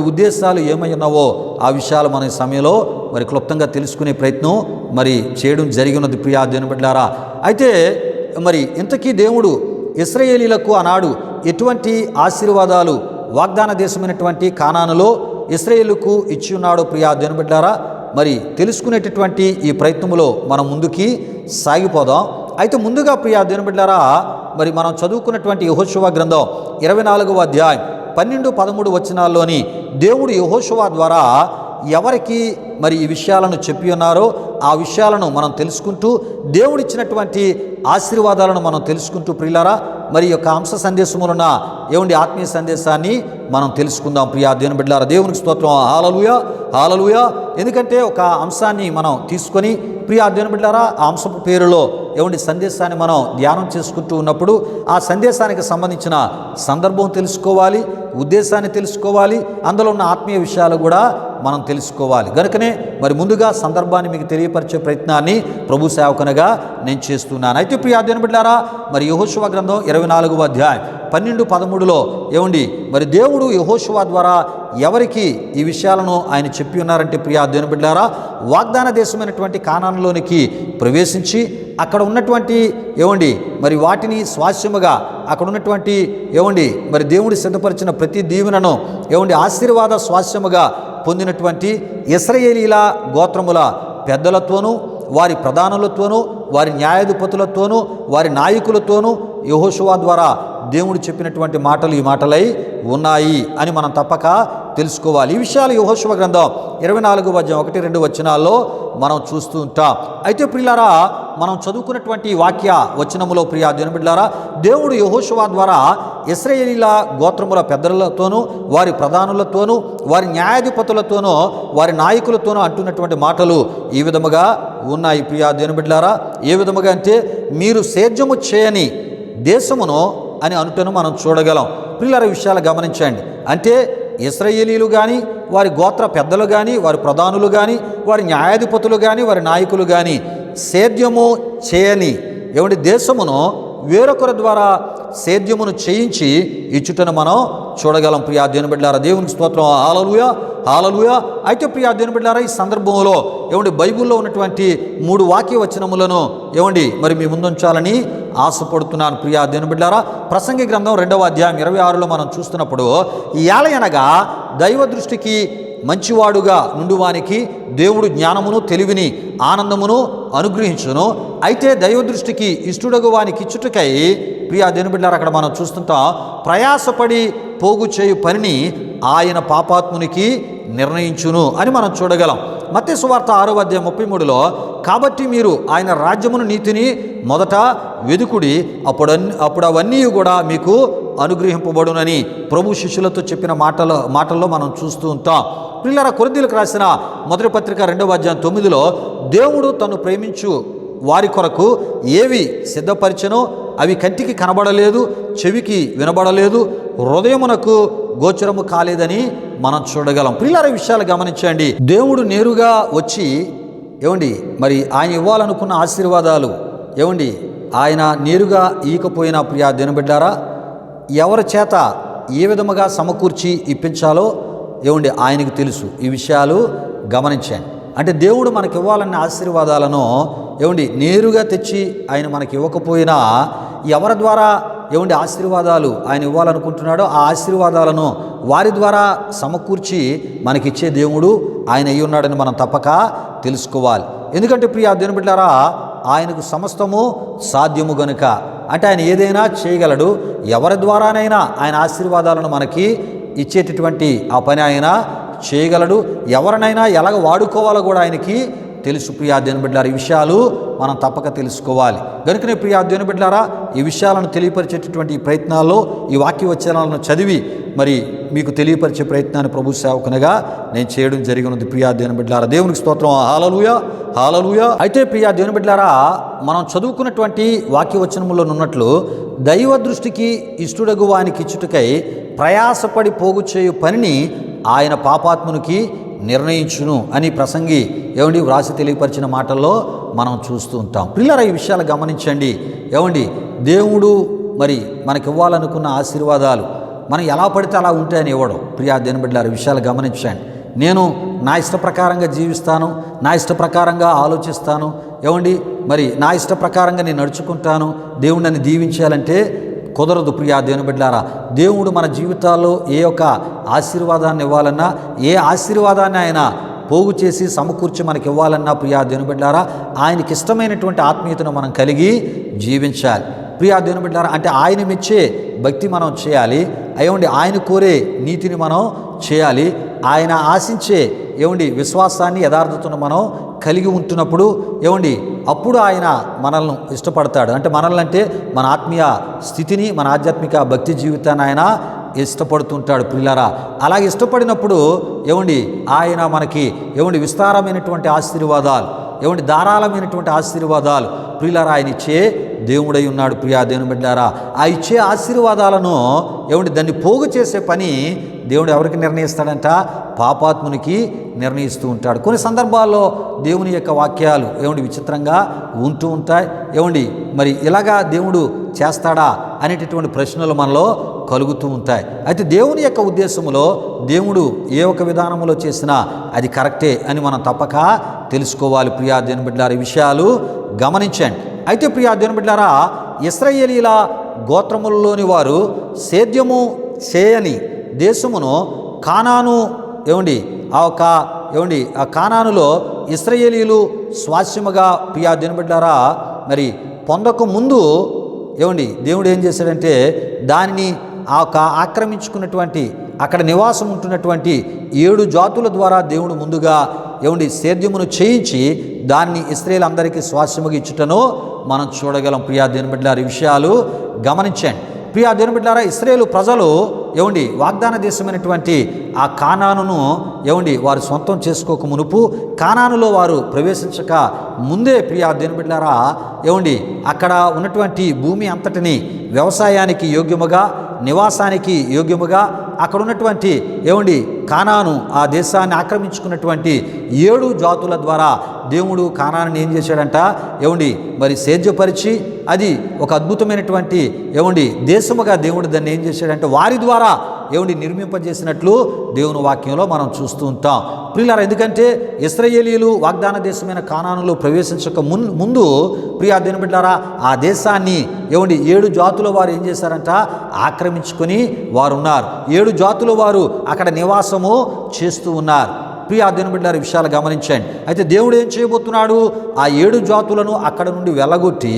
ఉద్దేశాలు ఏమై ఉన్నావో ఆ విషయాలు మన సమయంలో మరి క్లుప్తంగా తెలుసుకునే ప్రయత్నం మరి చేయడం జరిగినది. ప్రియా దేవుని బిడ్డలారా, అయితే మరి ఇంతకీ దేవుడు ఇశ్రాయేలీలకు ఆనాడు ఎటువంటి ఆశీర్వాదాలు వాగ్దాన దేశమైనటువంటి కానానులో ఇశ్రాయేలుకు ఇచ్చి ఉన్నాడో ప్రియా దేవుని బిడ్డలారా మరి తెలుసుకునేటటువంటి ఈ ప్రయత్నంలో మనం ముందుకి సాగిపోదాం. అయితే ముందుగా ప్రియా దేవుని బిడ్డలారా మరి మనం చదువుకున్నటువంటి యెహోషువ గ్రంథం 24వ అధ్యాయం 12-13 వచనాల్లోని దేవుడు యెహోషువ ద్వారా ఎవరికి మరి ఈ విషయాలను చెప్పి ఉన్నారో ఆ విషయాలను మనం తెలుసుకుంటూ దేవుడిచ్చినటువంటి ఆశీర్వాదాలను మనం తెలుసుకుంటూ ప్రియులారా మరి యొక్క అంశ సందేశములున్న ఆత్మీయ సందేశాన్ని మనం తెలుసుకుందాం. ప్రియా దేవుని బిడ్డలారా, దేవునికి స్తోత్రం. హల్లెలూయా, హల్లెలూయా. ఎందుకంటే ఒక అంశాన్ని మనం తీసుకొని ప్రియా దేవుని బిడ్డలారా ఆ అంశపు పేరులో సందేశాన్ని మనం ధ్యానం చేసుకుంటూ ఉన్నప్పుడు ఆ సందేశానికి సంబంధించిన సందర్భం తెలుసుకోవాలి, ఉద్దేశాన్ని తెలుసుకోవాలి, అందులో ఉన్న ఆత్మీయ విషయాలు కూడా మనం తెలుసుకోవాలి. కనుకనే మరి ముందుగా సందర్భాన్ని మీకు తెలియపరిచే ప్రయత్నాన్ని ప్రభు సేవకునిగా నేను చేస్తున్నాను. అయితే ప్రియా దేవుని బిడ్డలారా మరి యెహోషువ గ్రంథం 24వ అధ్యాయం 12-13లో మరి దేవుడు యెహోషువ ద్వారా ఎవరికి ఈ విషయాలను ఆయన చెప్పి ఉన్నారంటే ప్రియా దేవుని బిడ్డలారా వాగ్దాన దేశమైనటువంటి కానానులోనికి ప్రవేశించి అక్కడ ఉన్నటువంటి మరి వాటిని స్వాస్యముగా అక్కడ ఉన్నటువంటి మరి దేవుడు సిద్ధపరిచిన ప్రతి దీవెనను ఆశీర్వాద స్వాస్యముగా పొందినటువంటి ఇశ్రాయేలీల గోత్రముల పెద్దలతోనూ వారి ప్రధానులతోనూ వారి న్యాయాధిపతులతోనూ వారి నాయకులతోనూ యెహోషువ ద్వారా దేవుడు చెప్పినటువంటి మాటలు ఈ మాటలై ఉన్నాయి అని మనం తప్పక తెలుసుకోవాలి. ఈ విషయాలు యెహోషువ గ్రంథం 24వ అధ్యాయం 1-2 వచనాల్లో మనం చూస్తూ ఉంటాం. అయితే ప్రియులారా మనం చదువుకున్నటువంటి వాక్య వచనములో ప్రియా దేవుని బిడ్డలారా దేవుడు యెహోషువ ద్వారా ఇశ్రాయేలీల గోత్రముల పెద్దలతోనూ వారి ప్రధానులతోనూ వారి న్యాయాధిపతులతోనూ వారి నాయకులతోనూ అంటున్నటువంటి మాటలు ఈ విధముగా ఉన్నాయి. ప్రియా దేవుని బిడ్డలారా ఏ విధముగా అంటే మీరు సేద్యము చేయని దేశమును అని అనుటను మనం చూడగలం. ప్రియులారా విషయాలు గమనించండి. అంటే ఇశ్రాయేలీలు కానీ వారి గోత్ర పెద్దలు కానీ వారి ప్రధానులు కానీ వారి న్యాయాధిపతులు కానీ వారి నాయకులు కానీ సేద్యము చేయని దేశమును వేరొకరి ద్వారా సేద్యమును చేయించి ఇచ్చుటను మనం చూడగలం. ప్రియా దేవుని బిడ్డలారా దేవునికి స్తోత్రం. హల్లెలూయా, హల్లెలూయా. అయితే ప్రియా దేవుని బిడ్డలారా ఈ సందర్భంలో బైబిల్లో ఉన్నటువంటి 3 వాక్య వచనములను మరి మీ ముందుంచాలని ఆశపడుతున్నాను. ప్రియా దేవుని బిడ్డలారా ప్రసంగి గ్రంథం 2వ అధ్యాయం 26లో మనం చూస్తున్నప్పుడు ఏలయనగా దైవ దృష్టికి మంచివాడుగా నుండువానికి దేవుడు జ్ఞానమును తెలివిని ఆనందమును అనుగ్రహించును. అయితే దైవ దృష్టికి ఇష్టడగు వానికి ఇచ్చుటకై ప్రియా దేవుని బిడ్డలారా అక్కడ మనం చూస్తుంటాం ప్రయాసపడి పోగు చేయు పనిని ఆయన పాపాత్మునికి నిర్ణయించును అని మనం చూడగలం. మత్తయి సువార్త 6వ అధ్యాయం 33లో కాబట్టి మీరు ఆయన రాజ్యమును నీతిని మొదట వెదుకుడి అప్పుడు అవన్నీ కూడా మీకు అనుగ్రహింపబడునని ప్రభు శిష్యులతో చెప్పిన మాటల్లో మనం చూస్తూ ఉంటాం. ప్రియులారా, కొరింథీయులకు రాసిన మొదటి పత్రిక 2వ అధ్యాయం 9లో దేవుడు తను ప్రేమించు వారి కొరకు ఏవి సిద్ధపరిచెనో అవి కంటికి కనబడలేదు, చెవికి వినబడలేదు, హృదయమునకు గోచరము కాలేదని మనం చూడగలం. ప్రియులారా, విషయాలు గమనించండి. దేవుడు నేరుగా వచ్చి మరి ఆయన ఇవ్వాలనుకున్న ఆశీర్వాదాలు ఆయన నేరుగా ఈకపోయిన ప్రియా దినబిడ్డారా, ఎవరి చేత ఏ విధముగా సమకూర్చి ఇప్పించాలో ఆయనకు తెలుసు. ఈ విషయాలు గమనించండి. అంటే దేవుడు మనకి ఇవ్వాలన్న ఆశీర్వాదాలను నేరుగా తెచ్చి ఆయన మనకి ఇవ్వకపోయినా ఎవరి ద్వారా ఆశీర్వాదాలు ఆయన ఇవ్వాలనుకుంటున్నాడో ఆ ఆశీర్వాదాలను వారి ద్వారా సమకూర్చి మనకిచ్చే దేవుడు ఆయన అయి ఉన్నాడని మనం తప్పక తెలుసుకోవాలి. ఎందుకంటే ప్రియా దేవుని బిడ్డలారా, ఆయనకు సమస్తము సాధ్యము గనుక, అంటే ఆయన ఏదైనా చేయగలడు. ఎవరి ద్వారానైనా ఆయన ఆశీర్వాదాలను మనకి ఇచ్చేటటువంటి ఆ పని ఆయన చేయగలడు. ఎవరినైనా ఎలాగ వాడుకోవాలో కూడా ఆయనకి తెలుసు. ప్రియా దేవుని బిడ్డలారా, ఈ విషయాలు మనం తప్పక తెలుసుకోవాలి. కనుకనే ప్రియా దేవుని బిడ్డలారా, ఈ విషయాలను తెలియపరిచేటటువంటి ఈ ప్రయత్నాల్లో ఈ వాక్య వచనాలను చదివి మరి మీకు తెలియపరిచే ప్రయత్నాన్ని ప్రభు సేవకునిగా నేను చేయడం జరిగినది. ప్రియా దేవుని బిడ్డలారా, దేవునికి స్తోత్రం. హల్లెలూయా, హల్లెలూయా. అయితే ప్రియా దేవుని బిడ్డలారా, మనం చదువుకున్నటువంటి వాక్య వచనములో ఉన్నట్లు దైవ దృష్టికి ఇష్టడగు వానికి ఇచ్చుటకై ప్రయాసపడి పోగు చేయు పనిని ఆయన పాపాత్మునికి నిర్ణయించును అని ప్రసంగి వ్రాసి తెలియపరిచిన మాటల్లో మనం చూస్తూ ఉంటాం. పిల్లరా, ఈ విషయాలు గమనించండి. దేవుడు మరి మనకి ఇవ్వాలనుకున్న ఆశీర్వాదాలు మనం ఎలా పడితే అలా ఉంటాయని ఇవ్వడం. ప్రియా దేవుని బిడ్డలారా, విషయాలు గమనించండి. నేను నా ఇష్ట ప్రకారంగా జీవిస్తాను, నా ఇష్ట ప్రకారంగా ఆలోచిస్తాను, మరి నా ఇష్ట ప్రకారంగా నేను నడుచుకుంటాను, దేవుడు నన్ను దీవించాలంటే కుదరదు. ప్రియా దేవుని బిడ్డలారా, దేవుడు మన జీవితాల్లో ఏ ఒక్క ఆశీర్వాదాన్ని ఇవ్వాలన్నా, ఏ ఆశీర్వాదాన్ని ఆయన పోగు చేసి సమకూర్చి మనకి ఇవ్వాలన్నా ప్రియా దేవుని బిడ్డలారా, ఆయనకి ఇష్టమైనటువంటి ఆత్మీయతను మనం కలిగి జీవించాలి. ప్రియా దేవుని బిడ్డలారా, అంటే ఆయన మెచ్చే భక్తి మనం చేయాలి. ఆయన కోరే నీతిని మనం చేయాలి. ఆయన ఆశించే విశ్వాసాన్ని యథార్థతను మనం కలిగి ఉంటున్నప్పుడు అప్పుడు ఆయన మనల్ని ఇష్టపడతాడు. అంటే మనల్ని అంటే మన ఆత్మీయ స్థితిని, మన ఆధ్యాత్మిక భక్తి జీవితాన్ని ఆయన ఇష్టపడుతుంటాడు. ప్రియులారా, అలాగే ఇష్టపడినప్పుడు ఆయన మనకి విస్తారమైనటువంటి ఆశీర్వాదాలు, ధారాళమైనటువంటి ఆశీర్వాదాలు ప్రియులారా ఆయన ఇచ్చే దేవుడై ఉన్నాడు. ప్రియా దేవుని బిడ్డలారా, ఆ ఇచ్చే ఆశీర్వాదాలను దాన్ని పోగు చేసే పని దేవుడు ఎవరికి నిర్ణయిస్తాడంట? పాపాత్మునికి నిర్ణయిస్తూ ఉంటాడు. కొన్ని సందర్భాల్లో దేవుని యొక్క వాక్యాలు విచిత్రంగా ఉంటూ ఉంటాయి. మరి ఇలాగా దేవుడు చేస్తాడా అనేటటువంటి ప్రశ్నలు మనలో కలుగుతూ ఉంటాయి. అయితే దేవుని యొక్క ఉద్దేశంలో దేవుడు ఏ ఒక విధానంలో చేసినా అది కరెక్టే అని మనం తప్పక తెలుసుకోవాలి. ప్రియా దేవుని బిడ్డలారా, ఈ విషయాలు గమనించండి. అయితే ప్రియా దేవుని బిడ్డలారా, ఇశ్రాయేలీల గోత్రములలోని వారు సేద్యము చేయని దేశమును కానాను ఆ కానానులో ఇశ్రాయేలీలు స్వాస్యముగా ప్రియా దేవుని బిడ్డలారా మరి పొందక ముందు దేవుడు ఏం చేశాడంటే దానిని ఆక్రమించుకున్నటువంటి అక్కడ నివాసం ఉంటున్నటువంటి 7 జాతుల ద్వారా దేవుడు ముందుగా సేద్యమును చేయించి దాన్ని ఇశ్రాయేలీయులందరికీ స్వాస్యముగా ఇచ్చుటను మనం చూడగలం. ప్రియా దేవుని బిడ్డలారా, ఈ విషయాలు గమనించండి. ప్రియా దేవుని బిడ్డలారా, ఇశ్రాయేలు ప్రజలు వాగ్దాన దేశమైనటువంటి ఆ కానానును వారు సొంతం చేసుకోక మునుపు, కానానులో వారు ప్రవేశించక ముందే ప్రియా దేవుని బిడ్డలారా అక్కడ ఉన్నటువంటి భూమి అంతటిని వ్యవసాయానికి యోగ్యముగా, నివాసానికి యోగ్యముగా అక్కడ ఉన్నటువంటి కానాను ఆ దేశాన్ని ఆక్రమించుకున్నటువంటి 7 జాతుల ద్వారా దేవుడు కానాన్ని ఏం చేశాడంట మరి సేద్యపరిచి అది ఒక అద్భుతమైనటువంటి దేశముగా దేవుడు దాన్ని ఏం చేశాడంటే వారి ద్వారా నిర్మింపజేసినట్లు దేవుని వాక్యంలో మనం చూస్తూ ఉంటాం. ప్రియులారా, ఎందుకంటే ఇశ్రాయేలీయులు వాగ్దాన దేశమైన కానానులో ప్రవేశించక ముందు ప్రియా దేవుని బిడ్డలారా ఆ దేశాన్ని 7 జాతుల వారు ఏం చేశారంట ఆక్రమించుకొని వారు ఉన్నారు. 7 జాతుల వారు అక్కడ నివాసము చేస్తూ ఉన్నారు. ప్రియా దేవుని బిడ్డలారా, విషయాలు గమనించండి. అయితే దేవుడు ఏం చేయబోతున్నాడు? ఆ 7 జాతులను అక్కడ నుండి వెళ్ళగొట్టి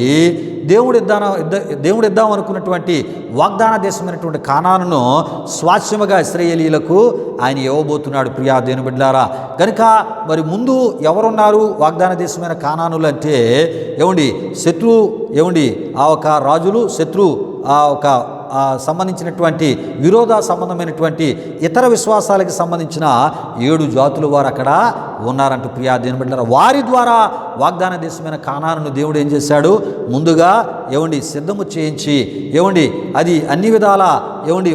దేవుడు ఇద్దాం అనుకున్నటువంటి వాగ్దాన దేశమైనటువంటి కానానును స్వాస్యముగా ఇశ్రాయేలీయులకు ఆయన ఇవ్వబోతున్నాడు. ప్రియా దేవుని బిడ్డలారా, కనుక మరి ముందు ఎవరున్నారు వాగ్దాన దేశమైన కానానులు అంటే శత్రువు ఆ ఒక రాజులు, శత్రువు ఆ ఒక సంబంధించినటువంటి విరోధ సంబంధమైనటువంటి ఇతర విశ్వాసాలకి సంబంధించిన 7 జాతుల వారు అక్కడ ఉన్నారంట ప్రియా దేవుని బిడ్డలారా. వారి ద్వారా వాగ్దాన దేశమైన కానానును దేవుడు ఏం చేశాడు, ముందుగా సిద్ధము చేయించి అది అన్ని విధాల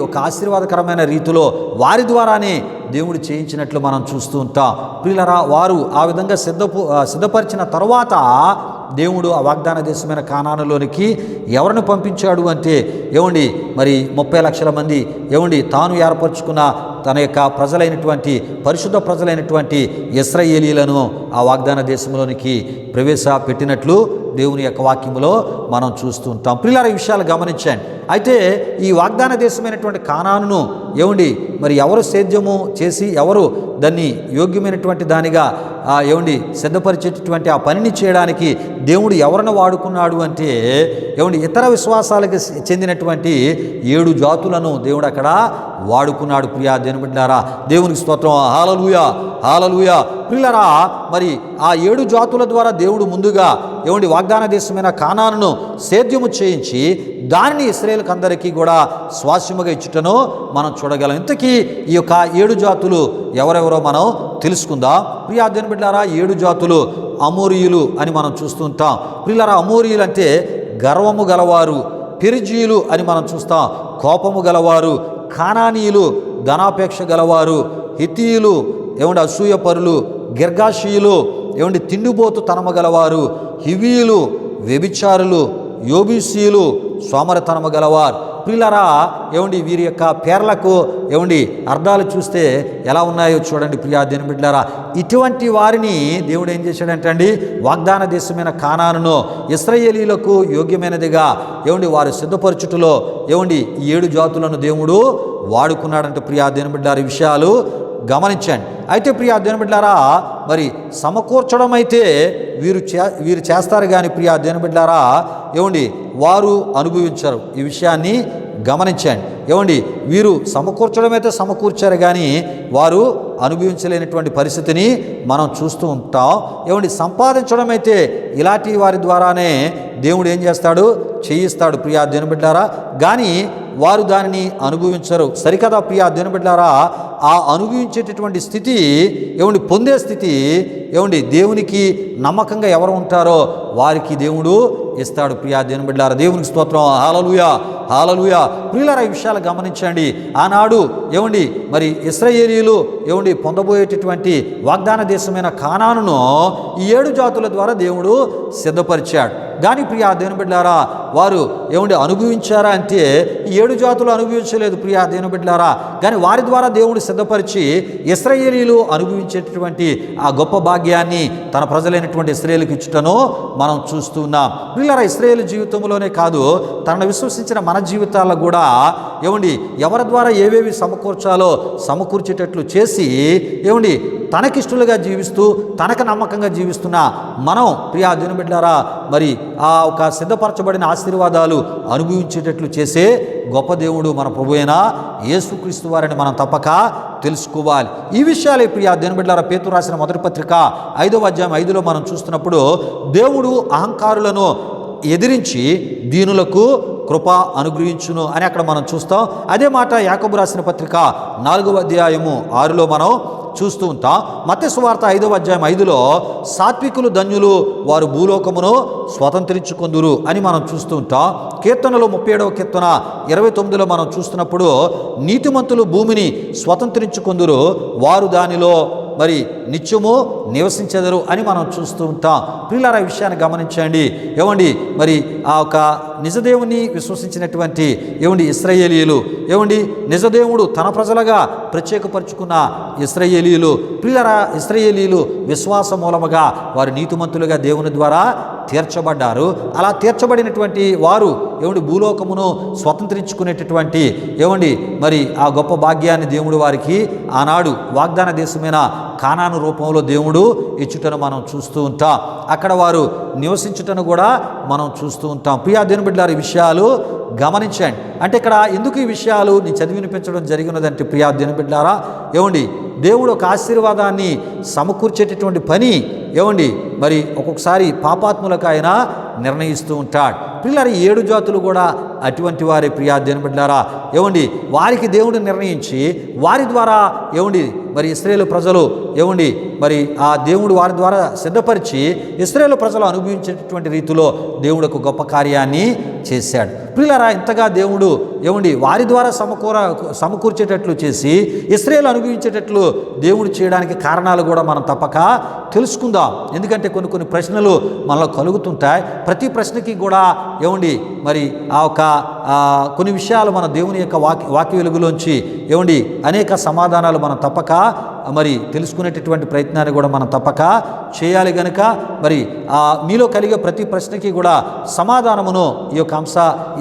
ఒక ఆశీర్వాదకరమైన రీతిలో వారి ద్వారానే దేవుడు చేయించినట్లు మనం చూస్తూ ఉంటాం ప్రియులారా. వారు ఆ విధంగా సిద్ధపరిచిన తర్వాత దేవుడు ఆ వాగ్దాన దేశమైన కానానులోనికి ఎవరిని పంపించాడు అంటే మరి 30 లక్షల మంది తాను ఏర్పరచుకున్న తన యొక్క ప్రజలైనటువంటి పరిశుద్ధ ప్రజలైనటువంటి ఇశ్రాయేలీలను ఆ వాగ్దాన దేశంలోనికి ప్రవేశపెట్టినట్లు దేవుని యొక్క వాక్యములో మనం చూస్తూ ఉంటాం ప్రియులారా. ఈ విషయాలు గమనించండి. అయితే ఈ వాగ్దాన దేశమైనటువంటి కానానును మరి ఎవరు సేద్యము చేసి ఎవరు దాన్ని యోగ్యమైనటువంటి దానిగా సిద్ధపరిచేటటువంటి ఆ పనిని చేయడానికి దేవుడు ఎవరిని వాడుకున్నాడు అంటే ఇతర విశ్వాసాలకు చెందినటువంటి 7 జాతులను దేవుడు అక్కడ వాడుకున్నాడు ప్రియా దేవుని బిడ్డలారా. దేవునికి స్తోత్రం. హల్లెలూయా హల్లెలూయా. ప్రియులారా, మరి ఆ 7 జాతుల ద్వారా దేవుడు ముందుగా వాగ్దాన దేశమైన కానానును సేద్యము చేయించి దానిని ఇశ్రాయేలుకు అందరికీ కూడా స్వాస్యముగా ఇచ్చుటను మనం చూడగలం. ఇంతకీ ఈ యొక్క 7 జాతులు ఎవరెవరో మనం తెలుసుకుందాం ప్రియా దేవుని బిడ్డలారా. 7 జాతులు అమోరీయులు అని మనం చూస్తూ ఉంటాం ప్రియులారా. అమోరీయులు అంటే గర్వము గలవారు. పెరిజీయులు అని మనం చూస్తాం, కోపము గలవారు. కానానీయులు ధనాపేక్ష గలవారు. హిత్తీయులు అసూయపరులు. గిర్గాషీయులు తిండిబోతు తనము గలవారు. హివీయులు వ్యభిచారులు. యోబీసీయులు సోమరతనము గలవారు. ప్రియులారా, వీరి యొక్క పేర్లకు అర్థాలు చూస్తే ఎలా ఉన్నాయో చూడండి ప్రియా దేవుని బిడ్డలారా. ఇటువంటి వారిని దేవుడు ఏం చేశాడంటే వాగ్దాన దేశమైన కానానును ఇశ్రాయేలీలకు యోగ్యమైనదిగా వారు సిద్ధపరచుటలో ఈ 7 జాతులను దేవుడు వాడుకున్నాడంటే ప్రియా దేవుని బిడ్డలారా. ఈ విషయాలు గమనించండి. అయితే ప్రియా దేవుని బిడ్డలారా, మరి సమకూర్చడం అయితే వీరు చేస్తారు కానీ ప్రియా దేవుని బిడ్డలారా వారు అనుభవించరు. ఈ విషయాన్ని గమనించండి. వీరు సమకూర్చడం అయితే సమకూర్చారు కానీ వారు అనుభవించలేనటువంటి పరిస్థితిని మనం చూస్తూ ఉంటాం. సంపాదించడం అయితే ఇలాంటి వారి ద్వారానే దేవుడు ఏం చేస్తాడు, చేయిస్తాడు ప్రియా దేవుని బిడ్డలారా. కానీ వారు దానిని అనుభవించరు. సరికదా ప్రియా దేవుని బిడ్డలారా. ఆ అనుభవించేటటువంటి స్థితి పొందే స్థితి దేవునికి నమ్మకంగా ఎవరు ఉంటారో వారికి దేవుడు ఇస్తాడు ప్రియా దేవుని బిడ్డలారా. దేవునికి స్తోత్రం. హల్లెలూయా హల్లెలూయా. ప్రియులారా, ఈ విషయాలు గమనించండి. ఆనాడు మరి ఇశ్రాయేలీయులు పొందబోయేటటువంటి వాగ్దాన దేశమైన కానానును ఈ 7 జాతుల ద్వారా దేవుడు సిద్ధపరిచాడు. కానీ ప్రియా దేవుని బిడ్డలారా, వారు అనుభవించారా అంటే ఈ 7 జాతులు అనుభవించలేదు ప్రియా దేవుని బిడ్డలారా. కానీ వారి ద్వారా దేవుడు సిద్ధపరిచి ఇశ్రాయేలీయులు అనుభవించేటటువంటి ఆ గొప్ప భాగ్యాన్ని తన ప్రజలైనటువంటి ఇశ్రాయేలుకి ఇచ్చుటను మనం చూస్తున్నాం ప్రియులారా. ఇశ్రాయేలు జీవితంలోనే కాదు, తనను విశ్వసించిన మన జీవితాల్లో కూడా ఎవరి ద్వారా ఏవేవి సమకూర్చాలో సమకూర్చేటట్లు చేసి తనకిష్టులుగా జీవిస్తూ తనకు నమ్మకంగా జీవిస్తున్న మనం ప్రియా దేవుని బిడ్డలారా, మరి ఆ ఒక సిద్ధపరచబడిన ఆశీర్వాదాలు అనుభవించేటట్లు చేసే గొప్ప దేవుడు మన ప్రభువైన యేసుక్రీస్తు వారిని మనం తప్పక తెలుసుకోవాలి. ఈ విషయాలే ప్రియా దేవుని బిడ్డలారా, పేతురు రాసిన మొదటి పత్రిక 5వ అధ్యాయం 5లో మనం చూస్తున్నప్పుడు దేవుడు అహంకారులను ఎదిరించి దీనులకు కృప అనుగ్రహించును అని అక్కడ మనం చూస్తాం. అదే మాట యాకోబు రాసిన పత్రిక 4వ అధ్యాయము 6లో మనం చూస్తూ ఉంటాం. మత్తయి సువార్త 5వ అధ్యాయం 5లో సాత్వికులు ధన్యులు, వారు భూలోకమును స్వతంత్రించుకొందురు అని మనం చూస్తూ ఉంటాం. కీర్తనలో 37వ కీర్తన 29లో మనం చూస్తున్నప్పుడు నీతిమంతులు భూమిని స్వతంత్రించుకొందురు, వారు దానిలో మరి నిత్యము నివసించెదరు అని మనం చూస్తూ ఉంటాం. ప్రియులారా, ఈ విషయాన్ని గమనించండి. మరి ఆ ఒక నిజదేవుని విశ్వసించినటువంటి ఇశ్రాయేలీయులు నిజదేవుడు తన ప్రజలుగా ప్రత్యేకపరుచుకున్న ఇశ్రాయేలీయులు ప్రియులారా, ఇశ్రాయేలీయులు విశ్వాస మూలముగా వారు నీతిమంతులుగా దేవుని ద్వారా తీర్చబడ్డారు. అలా తీర్చబడినటువంటి వారు భూలోకమును స్వతంత్రించుకునేటటువంటి మరి ఆ గొప్ప భాగ్యాన్ని దేవుడు వారికి ఆనాడు వాగ్దాన దేశమైన కానాను రూపంలో దేవుడు ఇచ్చుటను మనం చూస్తూ ఉంటాం. అక్కడ వారు నివసించుటను కూడా మనం చూస్తూ ఉంటాం. ప్రియా దేవుని బిడ్డలారా, ఈ విషయాలు గమనించండి. అంటే ఇక్కడ ఎందుకు ఈ విషయాలు నేను చదివి వినిపించడం జరిగినదంటే ప్రియా దేవుని బిడ్డలారా, దేవుడు ఒక ఆశీర్వాదాన్ని సమకూర్చేటటువంటి పని ఏమండి మరి ఒక్కొక్కసారి పాపాత్ములకు ఆయన నిర్ణయిస్తూ ఉంటాడు. పిల్లలు 7 జాతులు కూడా అటువంటి వారి ప్రియా దేవుని బిడ్డలారా, ఏమండి వారికి దేవుడు నిర్ణయించి వారి ద్వారా ఏమండి మరి ఇశ్రాయేలు ప్రజలు ఏమండి మరి ఆ దేవుడు వారి ద్వారా సిద్ధపరిచి ఇశ్రాయేలు ప్రజలు అనుభవించేటటువంటి రీతిలో దేవుడు ఒక గొప్ప కార్యాన్ని చేశాడు. పిల్లరా ఇంతగా దేవుడు ఏమండి వారి ద్వారా సమకూర్చేటట్లు చేసి ఇశ్రాయేలు అనుభవించేటట్లు దేవుడు చేయడానికి కారణాలు కూడా మనం తప్పక తెలుసుకుందాం. ఎందుకంటే కొన్ని ప్రశ్నలు మనలో కలుగుతుంటాయి. ప్రతి ప్రశ్నకి కూడా ఏమండి మరి కొన్ని విషయాలు మన దేవుని యొక్క వాక్య వెలుగులోంచి ఏమండి అనేక సమాధానాలు మనం తప్పక మరి తెలుసుకునేటటువంటి ప్రయత్నాన్ని కూడా మనం తప్పక చేయాలి. గనుక మరి మీలో కలిగే ప్రతి ప్రశ్నకి కూడా సమాధానమును ఈ యొక్క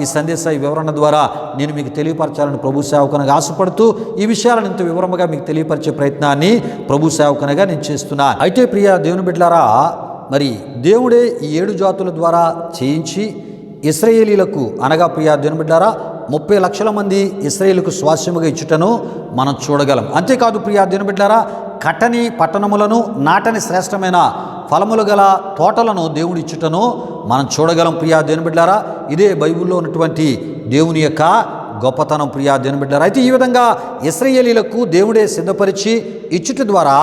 ఈ సందేశ ఈ వివరణ ద్వారా నేను మీకు తెలియపరచాలని ప్రభు సేవకునిగా ఆశపడుతూ ఈ విషయాలను ఇంత వివరముగా మీకు తెలియపరిచే ప్రయత్నాన్ని ప్రభు సేవకునిగా నేను చేస్తున్నాను. అయితే ప్రియ దేవుని బిడ్డలారా, మరి దేవుడే ఈ 7 జాతుల ద్వారా చేయించి ఇశ్రాయేలీలకు అనగా ప్రియ దేవుని బిడ్డలారా 30 లక్షల మంది ఇశ్రాయేలుకు స్వాస్యముగా ఇచ్చుటను మనం చూడగలం. అంతేకాదు ప్రియ దేవుని బిడ్డలారా, కట్టని పట్టణములను నాటని శ్రేష్టమైన ఫలములు గల తోటలను దేవుడు ఇచ్చుటను మనం చూడగలం. ప్రియ దేవుని బిడ్డలారా, ఇదే బైబిల్లో ఉన్నటువంటి దేవుని యొక్క గొప్పతనం. ప్రియ దేవుని బిడ్డలారా, అయితే ఈ విధంగా ఇశ్రాయేలీలకు దేవుడే సిద్ధపరిచి ఇచ్చుట ద్వారా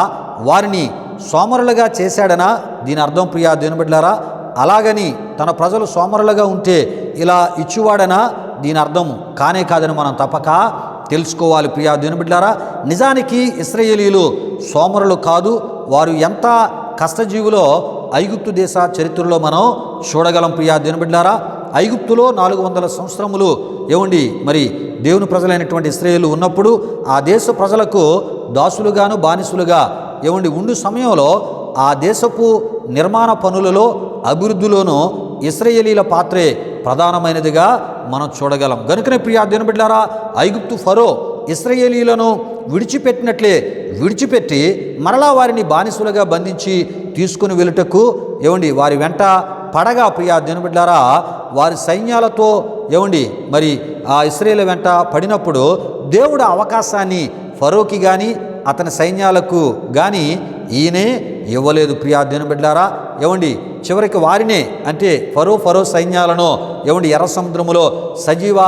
వారిని సోమరులుగా చేశాడనా దీని అర్థం? ప్రియ దేవుని బిడ్డలారా, అలాగని తన ప్రజలు సోమరులుగా ఉంటే ఇలా ఇచ్చువాడనా దీని అర్థం కానే కాదని మనం తప్పక తెలుసుకోవాలి. ప్రియ దేవుని బిడ్డలారా, నిజానికి ఇశ్రాయేలీలు సోమరులు కాదు. వారు ఎంత కష్టజీవులో ఐగుప్తు దేశ చరిత్రలో మనం చూడగలం. ప్రియ దేవుని బిడ్డలారా, ఐగుప్తులో 400 సంవత్సరములు ఏమండి మరి దేవుని ప్రజలైనటువంటి ఇశ్రాయేలు ఉన్నప్పుడు ఆ దేశ ప్రజలకు దాసులుగాను బానిసులుగా ఏమండి ఉండు సమయంలో ఆ దేశపు నిర్మాణ పనులలో అభివృద్ధిలోనూ ఇశ్రాయేలీల పాత్రే ప్రధానమైనదిగా మనం చూడగలం. గనుకనే ప్రియ దేవుని బిడ్డలారా, ఐగుప్తు ఫరో ఇశ్రాయేలీలను విడిచిపెట్టినట్లే విడిచిపెట్టి మరలా వారిని బానిసులుగా బంధించి తీసుకుని వెళ్ళుటకు ఏమండి వారి వెంట పడగా ప్రియ దేవుని బిడ్డలారా వారి సైన్యాలతో ఏమండి మరి ఆ ఇశ్రాయేలు వెంట పడినప్పుడు దేవుడు అవకాశాన్ని ఫరోకి కానీ అతని సైన్యాలకు కానీ ఈయనే ఇవ్వలేదు. ప్రియ దేవుని బిడ్డలారా, ఏమండి చివరికి వారినే అంటే ఫరో సైన్యాలను ఏమండి ఎర్ర సముద్రములో సజీవ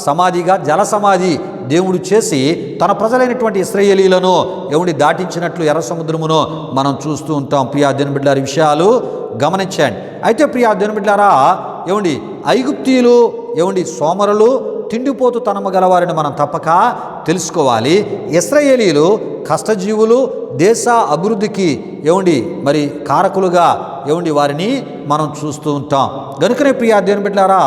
సమాధిగా జల సమాధి దేవుడు చేసి తన ప్రజలైనటువంటి ఇశ్రాయేలీలను ఏమండి దాటించినట్లు ఎర్ర సముద్రమును మనం చూస్తూ ఉంటాం. ప్రియ దేవుని బిడ్డలారా, విషయాలు గమనించండి. అయితే ప్రియ దేవుని బిడ్డలారా, ఏమండి ఐగుప్తీయులు ఏమండి సోమరులు తిండిపోతు తనము గలవారిని మనం తప్పక తెలుసుకోవాలి. ఇశ్రాయేలీలు కష్టజీవులు దేశ అభివృద్ధికి ఏమండి మరి కారకులుగా ఏమండి వారిని మనం చూస్తూ ఉంటాం. గనుకనే ప్రియ దేవుని బిడ్డలారా,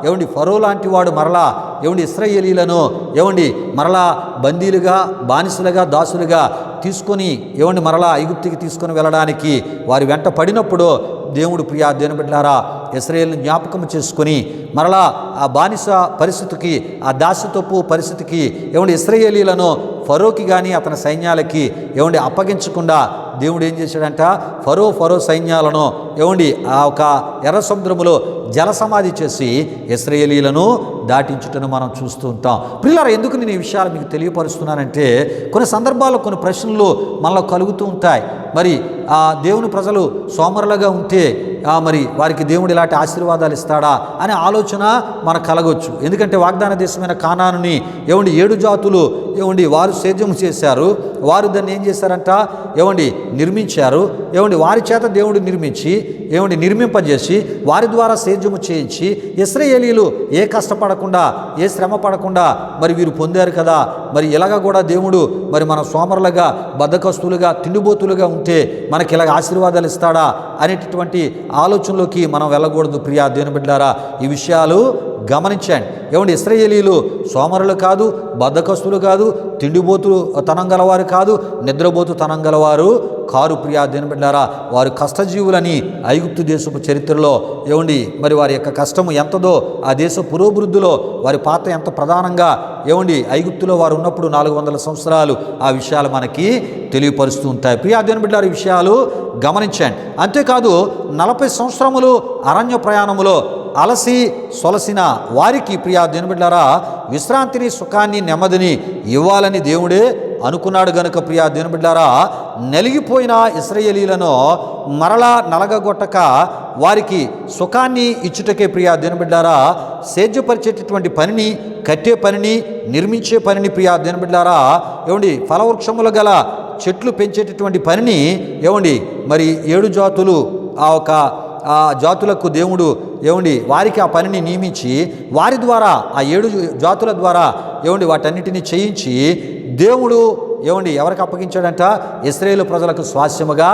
ఏమండి ఫరో లాంటి వాడు మరలా ఏమండి ఇశ్రాయేలీలను ఏమండి మరలా బందీలుగా బానిసలుగా దాసులుగా తీసుకొని ఏమండి మరలా ఐగుప్తికి తీసుకొని వెళ్ళడానికి వారి వెంట పడినప్పుడు దేవుడు ప్రియ దేవుని బిడ్డలారా ఇశ్రాయేలును జ్ఞాపకం చేసుకొని మరలా ఆ బానిస పరిస్థితికి ఆ దాస్యతోపు పరిస్థితికి ఏమండి ఇశ్రాయేలీలను ఫరోకి కానీ అతని సైన్యాలకి ఏమండి అప్పగించకుండా దేవుడు ఏం చేశాడంట ఫరో సైన్యాలను ఏమండి ఆ ఒక ఎర్ర సముద్రములో జల సమాధి చేసి ఇశ్రాయేలీలను దాటించుటను మనం చూస్తూ ఉంటాం. ప్రియులారా, ఎందుకు నేను ఈ విషయాలు మీకు తెలియపరుస్తున్నానంటే కొన్ని సందర్భాల్లో కొన్ని ప్రశ్నలు మనలో కలుగుతూ ఉంటాయి. మరి ఆ దేవుని ప్రజలు సోమరులుగా ఉంటే మరి వారికి దేవుడు ఇలాంటి ఆశీర్వాదాలు ఇస్తాడా అనే ఆలోచన మనకు కలగొచ్చు. ఎందుకంటే వాగ్దాన దేశమైన కానానుని ఏమండి 7 జాతులు ఏమండి వారు సేద్యం చేశారు. వారు దాన్ని ఏం చేశారంట ఏమండి నిర్మించారు. ఏమండి వారి చేత దేవుడు నిర్మించి ఏమండి నిర్మింపజేసి వారి ద్వారా సేద్యము చేయించి ఇశ్రాయేలీలు ఏ కష్టపడకుండా ఏ శ్రమ పడకుండా మరి వీరు పొందారు కదా. మరి ఇలాగ కూడా దేవుడు మరి మన సోమరులుగా బద్ధకస్తులుగా తిండిబోతులుగా ఉంటే మనకి ఇలాగ ఆశీర్వాదాలు ఇస్తాడా అనేటటువంటి ఆలోచనలోకి మనం వెళ్ళకూడదు. ప్రియా దేవుని బిడ్డలారా, ఈ విషయాలు గమనించండి. ఏమండి ఇశ్రాయేలీలు సోమరులు కాదు, బద్ధకస్తులు కాదు, తిండిబోతు తనం గలవారు కాదు, నిద్రబోతు తనం గలవారు కారు. ప్రియా దేవుని బిడ్డలారా, వారు కష్టజీవులని ఐగుప్తు దేశపు చరిత్రలో ఏమండి మరి వారి యొక్క కష్టము ఎంతదో ఆ దేశ పురోభివృద్ధిలో వారి పాత్ర ఎంత ప్రధానంగా ఏమండి ఐగుప్తులో వారు ఉన్నప్పుడు 400 సంవత్సరాలు ఆ విషయాలు మనకి తెలియపరుస్తూ ఉంటాయి. ప్రియా దేవుని బిడ్డలారా, ఈ విషయాలు గమనించండి. అంతేకాదు 40 సంవత్సరములు అరణ్య ప్రయాణములో అలసి సొలసిన వారికి ప్రియా దేవుని బిడ్డలారా విశ్రాంతిని సుఖాన్ని నెమ్మదిని ఇవ్వాలని దేవుడే అనుకున్నాడు గనుక ప్రియా దేవుని బిడ్డలారా, నలిగిపోయిన ఇశ్రాయేలీలను మరలా నలగగొట్టక వారికి సుఖాన్ని ఇచ్చుటకే ప్రియా దేవుని బిడ్డలారా, సేద్యపరిచేటటువంటి పనిని, కట్టే పనిని, నిర్మించే పనిని ప్రియా దేవుని బిడ్డలారా, ఏమండి ఫలవృక్షములు గల చెట్లు పెంచేటటువంటి పనిని, ఏమండి మరి 7 జాతులు ఆ జాతులకు దేవుడు ఏమండి వారికి ఆ పనిని నియమించి వారి ద్వారా ఆ 7 జాతుల ద్వారా ఏమండి వాటన్నిటిని చేయించి దేవుడు ఏమండి ఎవరికి అప్పగించాడంట? ఇశ్రాయేలు ప్రజలకు స్వాస్యముగా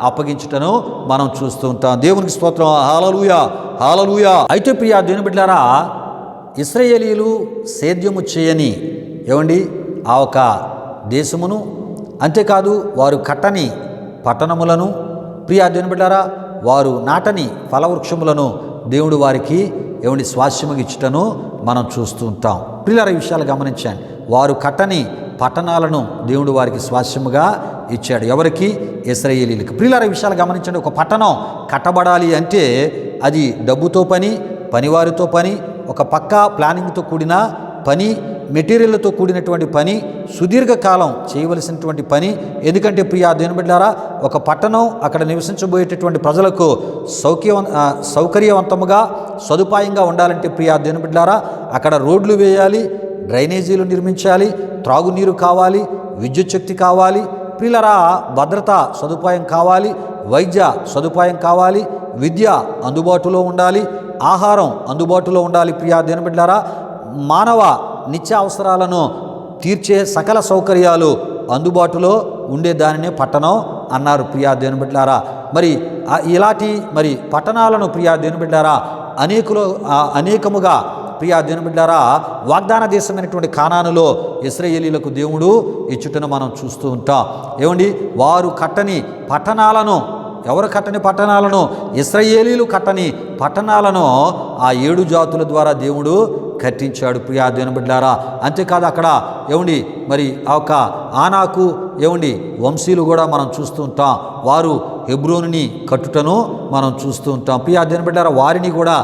అప్పగించుటను మనం చూస్తూ ఉంటాం. దేవునికి స్తోత్రం. హల్లెలూయా, హల్లెలూయా. అయితే ప్రియా దేవుని బిడ్డలారా, ఇశ్రాయేలీలు సేద్యము చేయని ఏమండి ఆ దేశమును, అంతేకాదు వారు కట్టని పట్టణములను, ప్రియా దేవుని బిడ్డలారా వారు నాటని ఫలవృక్షములను దేవుడు వారికి ఏమండి స్వాస్యముగా ఇచ్చుటను మనం చూస్తూ ఉంటాం. ప్రియులారా, ఈ విషయాలు గమనించండి. వారు కట్టని పట్టణాలను దేవుడు వారికి స్వాస్యముగా ఇచ్చాడు. ఎవరికి? ఇశ్రాయేలీలకు. ప్రియులారా, ఈ విషయాలు గమనించండి. ఒక పట్టణం కట్టబడాలి అంటే అది డబ్బుతో పని, పనివారితో పని, ఒక పక్కా ప్లానింగ్తో కూడిన పని, మెటీరియల్తో కూడినటువంటి పని, సుదీర్ఘకాలం చేయవలసినటువంటి పని. ఎందుకంటే ప్రియా దేవుని బిడ్డలారా, ఒక పట్టణం అక్కడ నివసించబోయేటటువంటి ప్రజలకు సౌకర్యవంతముగా సదుపాయంగా ఉండాలంటే ప్రియా దేవుని బిడ్డలారా, అక్కడ రోడ్లు వేయాలి, డ్రైనేజీలు నిర్మించాలి, త్రాగునీరు కావాలి, విద్యుత్ శక్తి కావాలి, ప్రియులారా భద్రత సదుపాయం కావాలి, వైద్య సదుపాయం కావాలి, విద్య అందుబాటులో ఉండాలి, ఆహారం అందుబాటులో ఉండాలి. ప్రియా దేవుని బిడ్డలారా, మానవ నిత్య అవసరాలను తీర్చే సకల సౌకర్యాలు అందుబాటులో ఉండే దానినే పట్టణం అన్నారు. ప్రియా దేవుని బిడ్డలారా, మరి ఇలాంటి మరి పట్టణాలను ప్రియా దేవుని బిడ్డలారా అనేకముగా ప్రియా దేవుని బిడ్డలారా వాగ్దాన దేశమైనటువంటి కానానులో ఇశ్రాయేలీలకు దేవుడు ఇచ్చుటను మనం చూస్తూ ఉంటాం. ఏమండి వారు కట్టని పట్టణాలను, ఎవరు కట్టని పట్టణాలను? ఇశ్రాయేలీలు కట్టని పట్టణాలను ఆ 7 జాతుల ద్వారా దేవుడు కట్టించాడు. ప్రియా దేవుని బిడ్డలారా, అంతేకాదు అక్కడ ఏమండి మరి ఆనాకు ఏమండి వంశీయులు కూడా మనం చూస్తూ ఉంటాం. వారు హెబ్రోనుని కట్టుటను మనం చూస్తూ ఉంటాం. ప్రియా దేవుని బిడ్డలారా, వారిని కూడా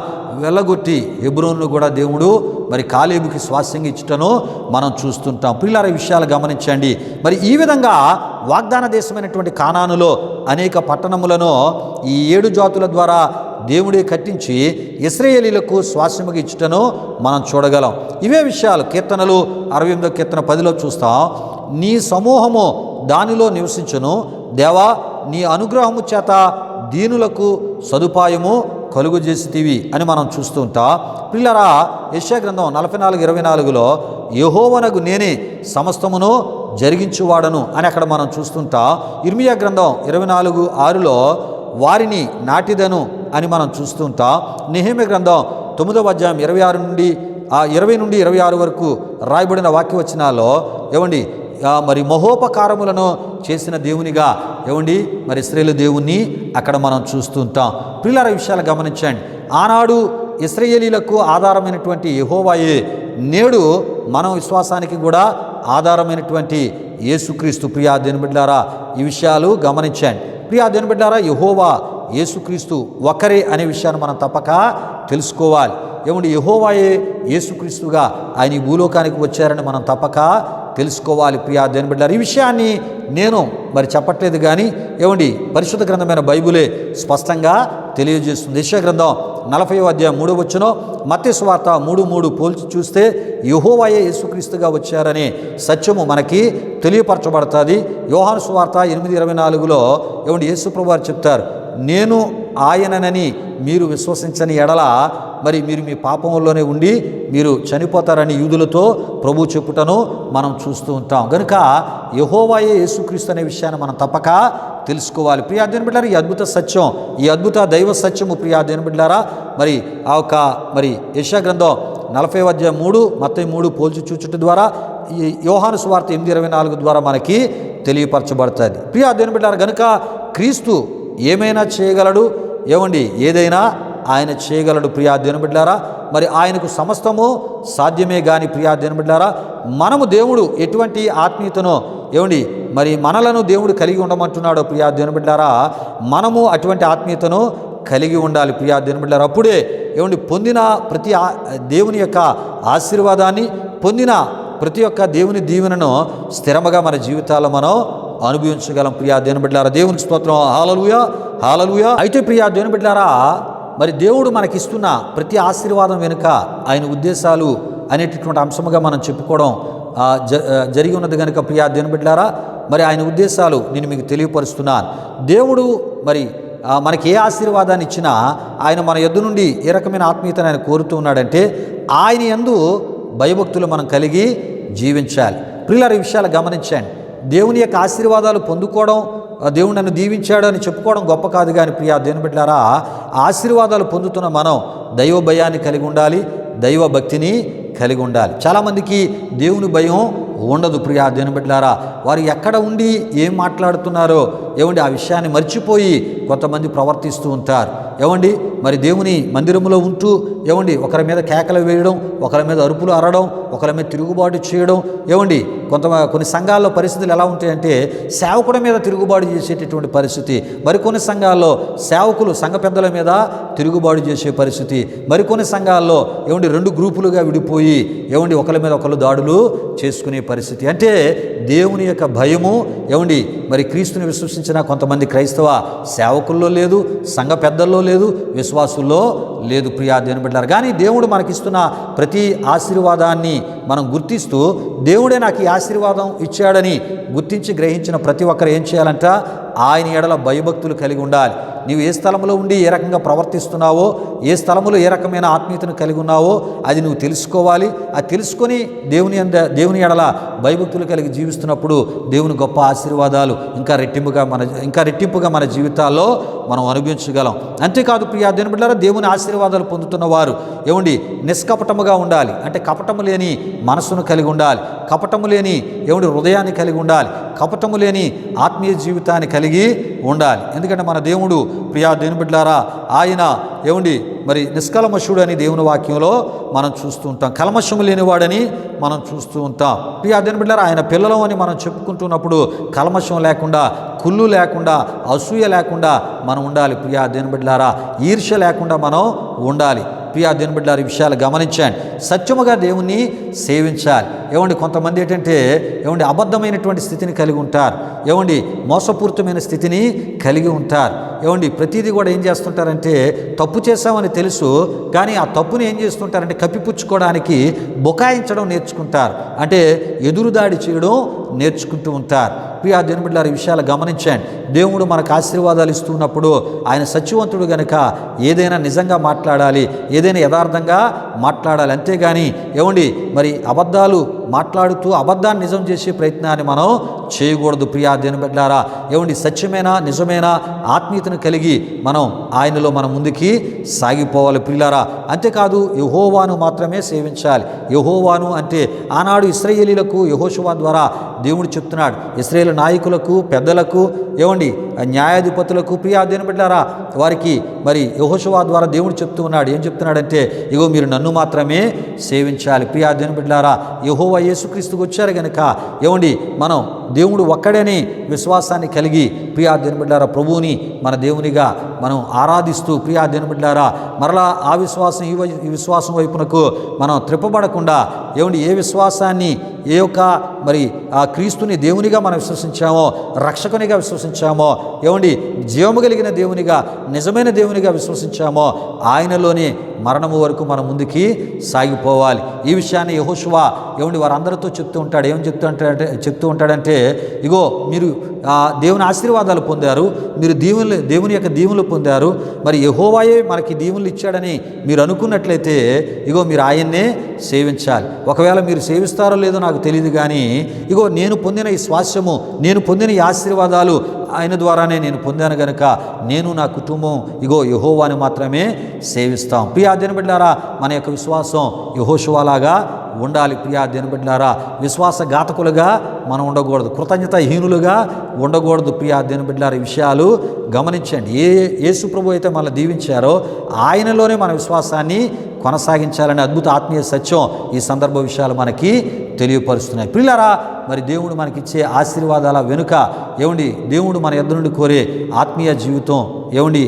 వెళ్ళగొట్టి హెబ్రోనును కూడా దేవుడు మరి కాలేబుకి స్వాస్యంగా ఇచ్చుటను మనం చూస్తుంటాం. ప్రియులారా, ఈ విషయాలు గమనించండి. మరి ఈ విధంగా వాగ్దాన దేశమైనటువంటి కానానులో అనేక పట్టణములను ఈ 7 జాతుల ద్వారా దేవుడే కట్టించి ఇశ్రాయేలీలకు స్వాస్యముగా ఇచ్చుటను మనం చూడగలం. ఇవే విషయాలు కీర్తనలు 68వ కీర్తన 10లో చూస్తాం. నీ సమూహము దానిలో నివసించును, దేవా నీ అనుగ్రహము చేత దీనులకు సదుపాయము కలుగు చేసితివి అని మనం చూస్తూ ఉంటాం. ప్రియులారా, యెషయా గ్రంథం 44:24లో యెహోవానగు నేనే సమస్తమును జరిగించువాడను అని అక్కడ మనం చూస్తుంటాం. ఇర్మియా గ్రంథం 24:6లో వారిని నాటిదను అని మనం చూస్తుంటాం. నెహెమ్యా గ్రంథం 9వ అధ్యాయం 20 నుండి 26 వరకు రాయబడిన వాక్యవచనాల్లో ఏమండి మరి మహోపకారములను చేసిన దేవునిగా ఏమండి మరి ఇశ్రాయేలు దేవుణ్ణి అక్కడ మనం చూస్తుంటాం. ప్రియులారా, విషయాలు గమనించండి. ఆనాడు ఇశ్రాయేలీలకు ఆధారమైనటువంటి యెహోవాయే నేడు మన విశ్వాసానికి కూడా ఆధారమైనటువంటి యేసుక్రీస్తు. ప్రియా దేవుని బిడ్డలారా, ఈ విషయాలు గమనించండి. ప్రియా దేవుని బిడ్డలారా, యెహోవా యేసుక్రీస్తు ఒకరే అనే విషయాన్ని మనం తప్పక తెలుసుకోవాలి. ఏమండి యెహోవాయే యేసుక్రీస్తుగా ఆయన ఈ భూలోకానికి వచ్చారని మనం తప్పక తెలుసుకోవాలి. ప్రియా దేవుని బిడ్డలారా, ఈ విషయాన్ని నేను మరి చెప్పట్లేదు కానీ ఏమండి పరిశుద్ధ గ్రంథమైన బైబిలే స్పష్టంగా తెలియజేస్తుంది. యెషయా గ్రంథం 40వ అధ్యాయం 3వ వచనం, మత్తయి సువార్త 3:3 పోల్చి చూస్తే యెహోవాయే యేసుక్రీస్తుగా వచ్చారనే సత్యము మనకి తెలియపరచబడుతుంది. యోహాను సువార్త 8:24లో ఏమండి యేసు ప్రభువారు చెప్తారు, నేను ఆయననని మీరు విశ్వసించని ఎడల మరి మీరు మీ పాపంలోనే ఉండి మీరు చనిపోతారని యూదులతో ప్రభు చెప్పుటను మనం చూస్తూ ఉంటాం. కనుక యెహోవాయే యేసుక్రీస్తు అనే విషయాన్ని మనం తప్పక తెలుసుకోవాలి. ప్రియా దేవుని బిడ్డలారా, ఈ అద్భుత సత్యం, ఈ అద్భుత దైవ సత్యము ప్రియా దేవుని బిడ్డలారా మరి మరి యెషయా గ్రంథం 40వ అధ్యాయం 3, మత్తయి 3 పోల్చి చూచుట ద్వారా ఈ యోహాను సువార్త 8:24 ద్వారా మనకి తెలియపరచబడుతుంది. ప్రియా దేవుని బిడ్డలారా, కనుక క్రీస్తు ఏమైనా చేయగలడు, ఏమండి ఏదైనా ఆయన చేయగలడు. ప్రియా దేవుని బిడ్డలారా, మరి ఆయనకు సమస్తము సాధ్యమే కానీ ప్రియా దేవుని బిడ్డలారా, మనము దేవుడు ఎటువంటి ఆత్మీయతనో ఏమండి మరి మనలను దేవుడు కలిగి ఉండమంటున్నాడో ప్రియా దేవుని బిడ్డలారా, మనము అటువంటి ఆత్మీయతను కలిగి ఉండాలి. ప్రియా దేవుని బిడ్డలారా, అప్పుడే ఏమండి పొందిన ప్రతి దేవుని యొక్క ఆశీర్వాదాన్ని, పొందిన ప్రతి ఒక్క దేవుని దీవెనను స్థిరముగా మన జీవితాల్లో మనం అనుభవించగలం. ప్రియా దేవుని బిడ్డలారా, దేవునికి స్తోత్రం. హల్లెలూయా, హల్లెలూయా. అయితే ప్రియా దేవుని బిడ్డలారా, మరి దేవుడు మనకిస్తున్న ప్రతి ఆశీర్వాదం వెనుక ఆయన ఉద్దేశాలు అనేటటువంటి అంశముగా మనం చెప్పుకోవడం జరిగి ఉన్నది కనుక ప్రియా దేవుని బిడ్డలారా, మరి ఆయన ఉద్దేశాలు నేను మీకు తెలియపరుస్తున్నాను. దేవుడు మరి మనకి ఏ ఆశీర్వాదాన్ని ఇచ్చినా ఆయన మన యొద్ద నుండి ఏ రకమైన ఆత్మీయతను ఆయన కోరుతూ ఉన్నాడంటే ఆయన యందు భయభక్తులు మనం కలిగి జీవించాలి. ప్రియులారా, ఈ విషయాలు గమనించండి. దేవుని యొక్క ఆశీర్వాదాలు పొందుకోవడం, దేవుడు నన్ను దీవించాడు అని చెప్పుకోవడం గొప్ప కాదు. కానీ ప్రియా దేవుని బిడ్డలారా, ఆశీర్వాదాలు పొందుతున్న మనం దైవ భయాన్ని కలిగి ఉండాలి, దైవ భక్తిని కలిగి ఉండాలి. చాలామందికి దేవుని భయం ఉండదు. ప్రియా దేవుని బిడ్డలారా, వారు ఎక్కడ ఉండి ఏం మాట్లాడుతున్నారో ఏమండి ఆ విషయాన్ని మర్చిపోయి కొంతమంది ప్రవర్తిస్తూ ఉంటారు. ఏమండి మరి దేవుని మందిరంలో ఉంటూ ఏమండి ఒకరి మీద కేకలు వేయడం, ఒకరి మీద అరుపులు అరడం, ఒకరి మీద తిరుగుబాటు చేయడం. ఏమండి కొన్ని సంఘాల్లో పరిస్థితులు ఎలా ఉంటాయంటే సేవకుడి మీద తిరుగుబాటు చేసేటటువంటి పరిస్థితి, మరికొన్ని సంఘాల్లో సేవకులు సంఘ పెద్దల మీద తిరుగుబాటు చేసే పరిస్థితి, మరికొన్ని సంఘాల్లో ఏమండి 2 గ్రూపులుగా విడిపోయి ఏమండి ఒకరి మీద ఒకరు దాడులు చేసుకునే పరిస్థితి. అంటే దేవుని యొక్క భయము ఏమండి మరి క్రీస్తుని విశ్వసించిన కొంతమంది క్రైస్తవ సేవకుల్లో లేదు, సంఘ పెద్దల్లో లేదు, విశ్వాసుల్లో లేదు. ప్రియా దేవుని బిడ్డలారా, కానీ దేవుడు మనకిస్తున్న ప్రతి ఆశీర్వాదాన్ని మనం గుర్తిస్తూ దేవుడే నాకు ఈ ఆశీర్వాదం ఇచ్చాడని గుర్తించి గ్రహించిన ప్రతి ఒక్కరు ఏం చేయాలంట? ఆయన ఎడల భయభక్తులు కలిగి ఉండాలి. నీవు ఏ స్థలంలో ఉండి ఏ రకంగా ప్రవర్తిస్తున్నావో, ఏ స్థలంలో ఏ రకమైన ఆత్మీయతను కలిగి ఉన్నావో అది నువ్వు తెలుసుకోవాలి. అది తెలుసుకొని దేవుని ఎడల భయభక్తులు కలిగి జీవిస్తున్నప్పుడు దేవుని గొప్ప ఆశీర్వాదాలు ఇంకా రెట్టింపుగా మన జీవితాల్లో మనం అనుభవించగలం. అంతేకాదు ప్రియా దేవుని బిడ్డలారా, దేవుని ఆశీర్వాదాలు పొందుతున్న వారు ఏమండి నిష్కపటముగా ఉండాలి. అంటే కపటము లేని మనసును కలిగి ఉండాలి, కపటము లేని ఏమండి హృదయాన్ని కలిగి ఉండాలి, కపటము లేని ఆత్మీయ జీవితాన్ని కలిగి ఉండాలి. ఎందుకంటే మన దేవుడు ప్రియా దేవుని బిడ్డలారా, ఆయన ఏమండి మరి నిష్కల్మషుడు అని దేవుని వాక్యంలో మనం చూస్తూ ఉంటాం, కల్మషము లేనివాడని మనం చూస్తూ ఉంటాం. ప్రియా దేవుని బిడ్డలారా, ఆయన పిల్లలం అని మనం చెప్పుకుంటున్నప్పుడు కల్మషం లేకుండా, కుళ్ళు లేకుండా, అసూయ లేకుండా మనం ఉండాలి. ప్రియా దేవుని బిడ్డలారా, ఈర్ష్య లేకుండా మనం ఉండాలి. ప్రియా దేవుని బిడ్డలారా, ఈ విషయాలు గమనించండి. సత్యముగా దేవుణ్ణి సేవించాలి. ఏమండి కొంతమంది ఏంటంటే ఏమండి అబద్ధమైనటువంటి స్థితిని కలిగి ఉంటారు, ఏమండి మోసపూరితమైన స్థితిని కలిగి ఉంటారు. ఏమండి ప్రతిదీ కూడా ఏం చేస్తుంటారంటే తప్పు చేశామని తెలుసు, కానీ ఆ తప్పుని ఏం చేస్తుంటారంటే కప్పిపుచ్చుకోవడానికి బుకాయించడం నేర్చుకుంటారు, అంటే ఎదురుదాడి చేయడం నేర్చుకుంటూ ఉంటారు. ప్రియా దేవుని బిడ్డలారా, ఈ విషయాలు గమనించండి. దేవుడు మనకు ఆశీర్వాదాలు ఇస్తున్నప్పుడు ఆయన సత్యవంతుడు గనుక ఏదైనా నిజంగా మాట్లాడాలి, ఏదైనా యథార్థంగా మాట్లాడాలి. అంతేగాని ఏమండి మరి అబద్ధాలు మాట్లాడుతూ అబద్ధాన్ని నిజం చేసే ప్రయత్నాన్ని మనం చేయకూడదు. ప్రియా దేవుని బిడ్డలారా, ఏమండి సత్యమైన నిజమైన ఆత్మీయతను కలిగి ఆయనలో మనం ముందుకి సాగిపోవాలి. ప్రియులారా, అంతేకాదు యెహోవాను మాత్రమే సేవించాలి. యెహోవాను అంటే ఆనాడు ఇశ్రాయేలీయులకు యెహోషువ ద్వారా దేవుడు చెప్తున్నాడు, ఇశ్రాయేలు నాయకులకు, పెద్దలకు, ఏమండి న్యాయాధిపతులకు, ప్రియా దేవుని బిడ్డలారా వారికి మరి యెహోషువ ద్వారా దేవుడు చెప్తూ ఉన్నాడు. ఏం చెప్తున్నాడంటే ఇగో మీరు నన్ను మాత్రమే సేవించాలి. ప్రియా దేవుని బిడ్డలారా, యెహోవా యేసుక్రీస్తుకు వచ్చారు కనుక ఏమండి మనం దేవుడు ఒక్కడని విశ్వాసాన్ని కలిగి ప్రియా దేవుని బిడ్డలారా ప్రభువుని మన దేవునిగా మనం ఆరాధిస్తూ ప్రియా దేవుని బిడ్డలారా మరలా ఆ విశ్వాసం ఈ విశ్వాసం వైపునకు మనం త్రిప్పబడకుండా ఏమండి ఏ విశ్వాసాన్ని ఏ యొక్క మరి ఆ క్రీస్తుని దేవునిగా మనం విశ్వసించామో, రక్షకునిగా విశ్వసించామో, ఏమండి జీవము కలిగిన దేవునిగా నిజమైన దేవునిగా విశ్వసించామో ఆయనలోనే మరణము వరకు మనం ముందుకి సాగిపోవాలి. ఈ విషయాన్ని యెహోషువ ఏమండి వారందరితో చెప్తూ ఉంటాడు. ఏం చెప్తూ ఉంటాడంటే ఇగో మీరు దేవుని ఆశీర్వాదాలు పొందారు, మీరు దేవుని యొక్క దీవెనలు పొందారు, మరి యెహోవాయే మనకి దీవెనలు ఇచ్చాడని మీరు అనుకున్నట్లయితే ఇగో మీరు ఆయన్నే సేవించాలి. ఒకవేళ మీరు సేవిస్తారో లేదో నాకు తెలియదు, కానీ ఇగో నేను పొందిన ఈ స్వాస్యము, నేను పొందిన ఈ ఆశీర్వాదాలు ఆయన ద్వారానే నేను పొందాను కనుక నేను నా కుటుంబం ఇగో యెహోవాని మాత్రమే సేవిస్తాం. ప్రియా దేవుని బిడ్డలారా మన యొక్క విశ్వాసం యెహోషువలాగా ఉండాలి. ప్రియా దేవుని బిడ్డలారా విశ్వాసఘాతకులుగా మనం ఉండకూడదు, కృతజ్ఞతాహీనులుగా ఉండకూడదు. ప్రియా దేవుని బిడ్డలారా ఈ విషయాలు గమనించండి. యేసు ప్రభు అయితే మనల్ని దీవించారో ఆయనలోనే మన విశ్వాసాన్ని కొనసాగించాలనే అద్భుత ఆత్మీయ సత్యం ఈ సందర్భ విషయాలు మనకి తెలియపరుస్తున్నాయి. ప్రియులారా మరి దేవుడు మనకిచ్చే ఆశీర్వాదాల వెనుక ఏమండి దేవుడు మన యొద్ద నుండి కోరే ఆత్మీయ జీవితం ఏమండి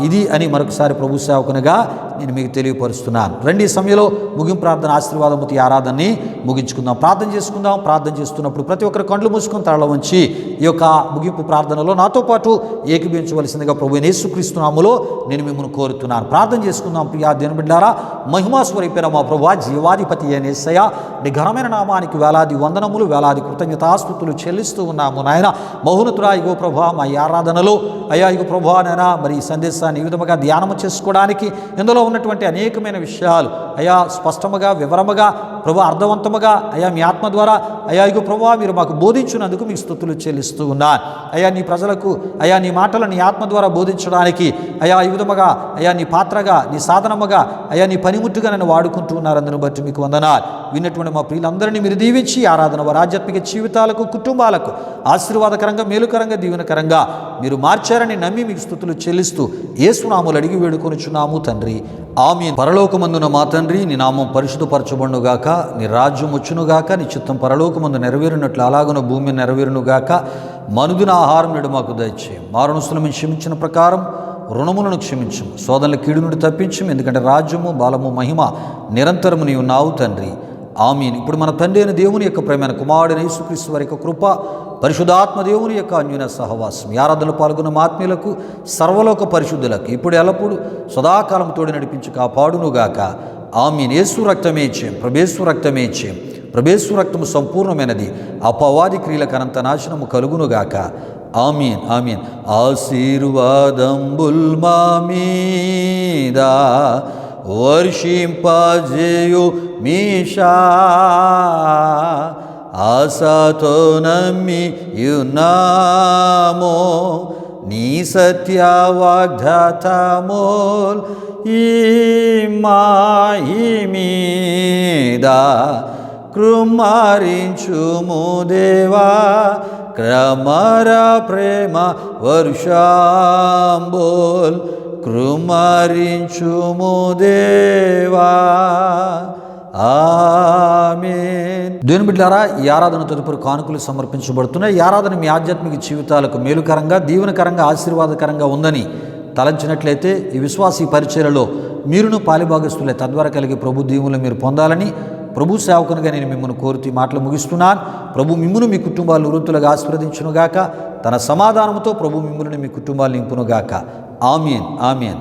ఇది అని మరొకసారి ప్రభు సేవకునిగా నేను మీకు తెలియపరుస్తున్నాను. రండి, ఈ సమయంలో ముగింపు ప్రార్థన ఆశీర్వాదముతో ఈ ఆరాధనని ముగించుకుందాం. ప్రార్థన చేసుకుందాం. ప్రార్థన చేస్తున్నప్పుడు ప్రతి ఒక్కరు కళ్ళు మూసుకొని తరల ఉంచి ఈ యొక్క ముగింపు ప్రార్థనలో నాతో పాటు ఏకీభవించవలసిందిగా ప్రభు యేసుక్రీస్తు నామములో నేను మిమ్మల్ని కోరుతున్నాను. ప్రార్థన చేసుకుందాం. ప్రియా దేవుని బిడ్డలారా, మహిమాస్వరూపైన మా ప్రభువా, జీవాధిపతి అయిన యేసయ్య, నీ ఘనమైన నామానికి వేలాది వందనములు, వేలాది కృతజ్ఞతాస్తుతులు చెల్లిస్తూ ఉన్నాము నాయన. మహోన్నతుడా, ఇగో ప్రభువా, మా ఈ ఆరాధనలో అయ్యా ఇగో ప్రభువా నాయనా, మరి ఈ సందేశాన్ని ఈ విధముగా ధ్యానము చేసుకోవడానికి ఇందులో ఉన్నటువంటి అనేకమైన విషయాలు అయ్యా స్పష్టముగా, వివరముగా, ప్రభు అర్థవంతముగా అయ్యా మీ ఆత్మ ద్వారా అయ్యా ఇగో ప్రభువా మీరు మాకు బోధించినందుకు మీకు స్తుతులు చెల్లిస్తూ ఉన్నాను. అయ్యా నీ ప్రజలకు అయ్యా నీ మాటలు నీ ఆత్మ ద్వారా బోధించడానికి అయ్యా ఈ విధముగా అయ్యా నీ పాత్రగా, నీ సాధనముగా అయ్యా నీ పనిముట్టుగా నన్ను వాడుకుంటూ ఉన్నారు. అందును బట్టి మీకు వందనాలు. విన్నటువంటి మా ప్రియులందరినీ మీరు దీవించి ఆరాధన వారి ఆధ్యాత్మిక జీవితాలకు, కుటుంబాలకు ఆశీర్వాదకరంగా, మేలుకరంగా, దీవెనకరంగా మీరు మార్చారని నమ్మి మీకు స్తుతులు చెల్లిస్తూ యేసు నామములో అడిగి వేడుకొనుచున్నాము తండ్రి, ఆమేన్. పరలోకమందున మా తండ్రి, నీ నామం పరిశుద్ధపరచబడునుగాక, నీ రాజ్యం వచ్చునుగాక, నీ చిత్తం పరలోకమందు నెరవేరినట్లు అలాగున భూమి నెరవేరునుగాక. మనుదిన ఆహారం నేడు మాకు దయచేయం. మారణస్తులు మేము క్షమించిన ప్రకారం రుణములను క్షమించము, శోధనల కీడు నుండి తప్పించము. ఎందుకంటే రాజ్యము, బలము, మహిమ నిరంతరము నీవు ఉన్నావు తండ్రి, ఆమేన్. ఇప్పుడు మన తండ్రి అయిన దేవుని యొక్క ప్రేమైన కుమారుడైన యేసుక్రీస్తు వారి యొక్క కృప, పరిశుద్ధాత్మ దేవుని యొక్క అన్యోన్య సహవాసం, ఈ ఆరాధనలో పాల్గొన్న ఆత్మీయులకు, సర్వలోక పరిశుద్ధులకు ఇప్పుడు ఎల్లప్పుడు సదాకాలం తోడి నడిపించి కాపాడునుగాక, ఆమేన్. యేసు రక్తమే చేయం, ప్రభేసు రక్తమే చేయం, ప్రభేసు రక్తము సంపూర్ణమైనది, అపవాది క్రియలకు అనంత నాశనము కలుగునుగాక, ఆమేన్, ఆమేన్. ఆశీర్వాదంబుల్ మా మీద వర్షింపజేయు మీషా, ఆశతో నమ్మి యున్నామో నీ సత్య వాగ్దాతమోల్ ఈ మాయి మీద కృమారించుము దేవా, క్రమర ప్రేమ వర్షాంబోల్ కృమారించుము దేవా, ఆమేన్. దేవుని బిడ్డలారా, ఈ ఆరాధన తదుపరి కానుకలు సమర్పించబడుతున్నాయి. ఈ ఆరాధన మీ ఆధ్యాత్మిక జీవితాలకు మేలుకరంగా, దీవెనకరంగా, ఆశీర్వాదకరంగా ఉందని తలంచినట్లయితే ఈ విశ్వాసీ పరిచర్యలో మీరును పాలిభాగస్తులే, తద్వారా కలిగే ప్రభు దీవులను మీరు పొందాలని ప్రభు సేవకునిగా నేను మిమ్మల్ని కోరుతూ మాటలు ముగిస్తున్నాను. ప్రభు మిమ్మును మీ కుటుంబాలు వృత్తులుగా ఆశీర్వదించునుగాక. తన సమాధానంతో ప్రభు మిమ్ములను మీ కుటుంబాలు నింపునుగాక, ఆమేన్, ఆమేన్.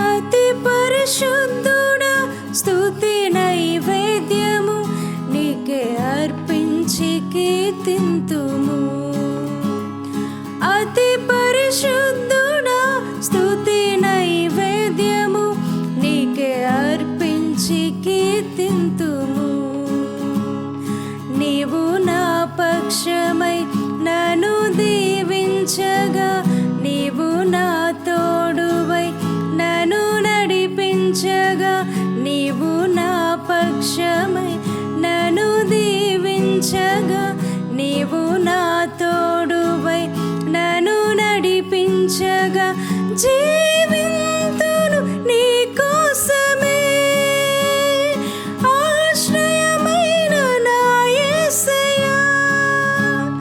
అతి పరిశుద్ధుడా, స్తుతి నైవేద్యము నీకే అర్పించి కీర్తింతుము. అతి పరిశుద్ధుడా, స్తుతి నైవేద్యము నీకే అర్పించి కీర్తింతుము. నీవు నా పక్షమై నన్ను దీవించగా, నీవు నా తోడువై నన్ను నడిపించగా, నీవు నా పక్షమై నన్ను దీవించగా, నీవు నా తోడువై నన్ను నడిపించగా,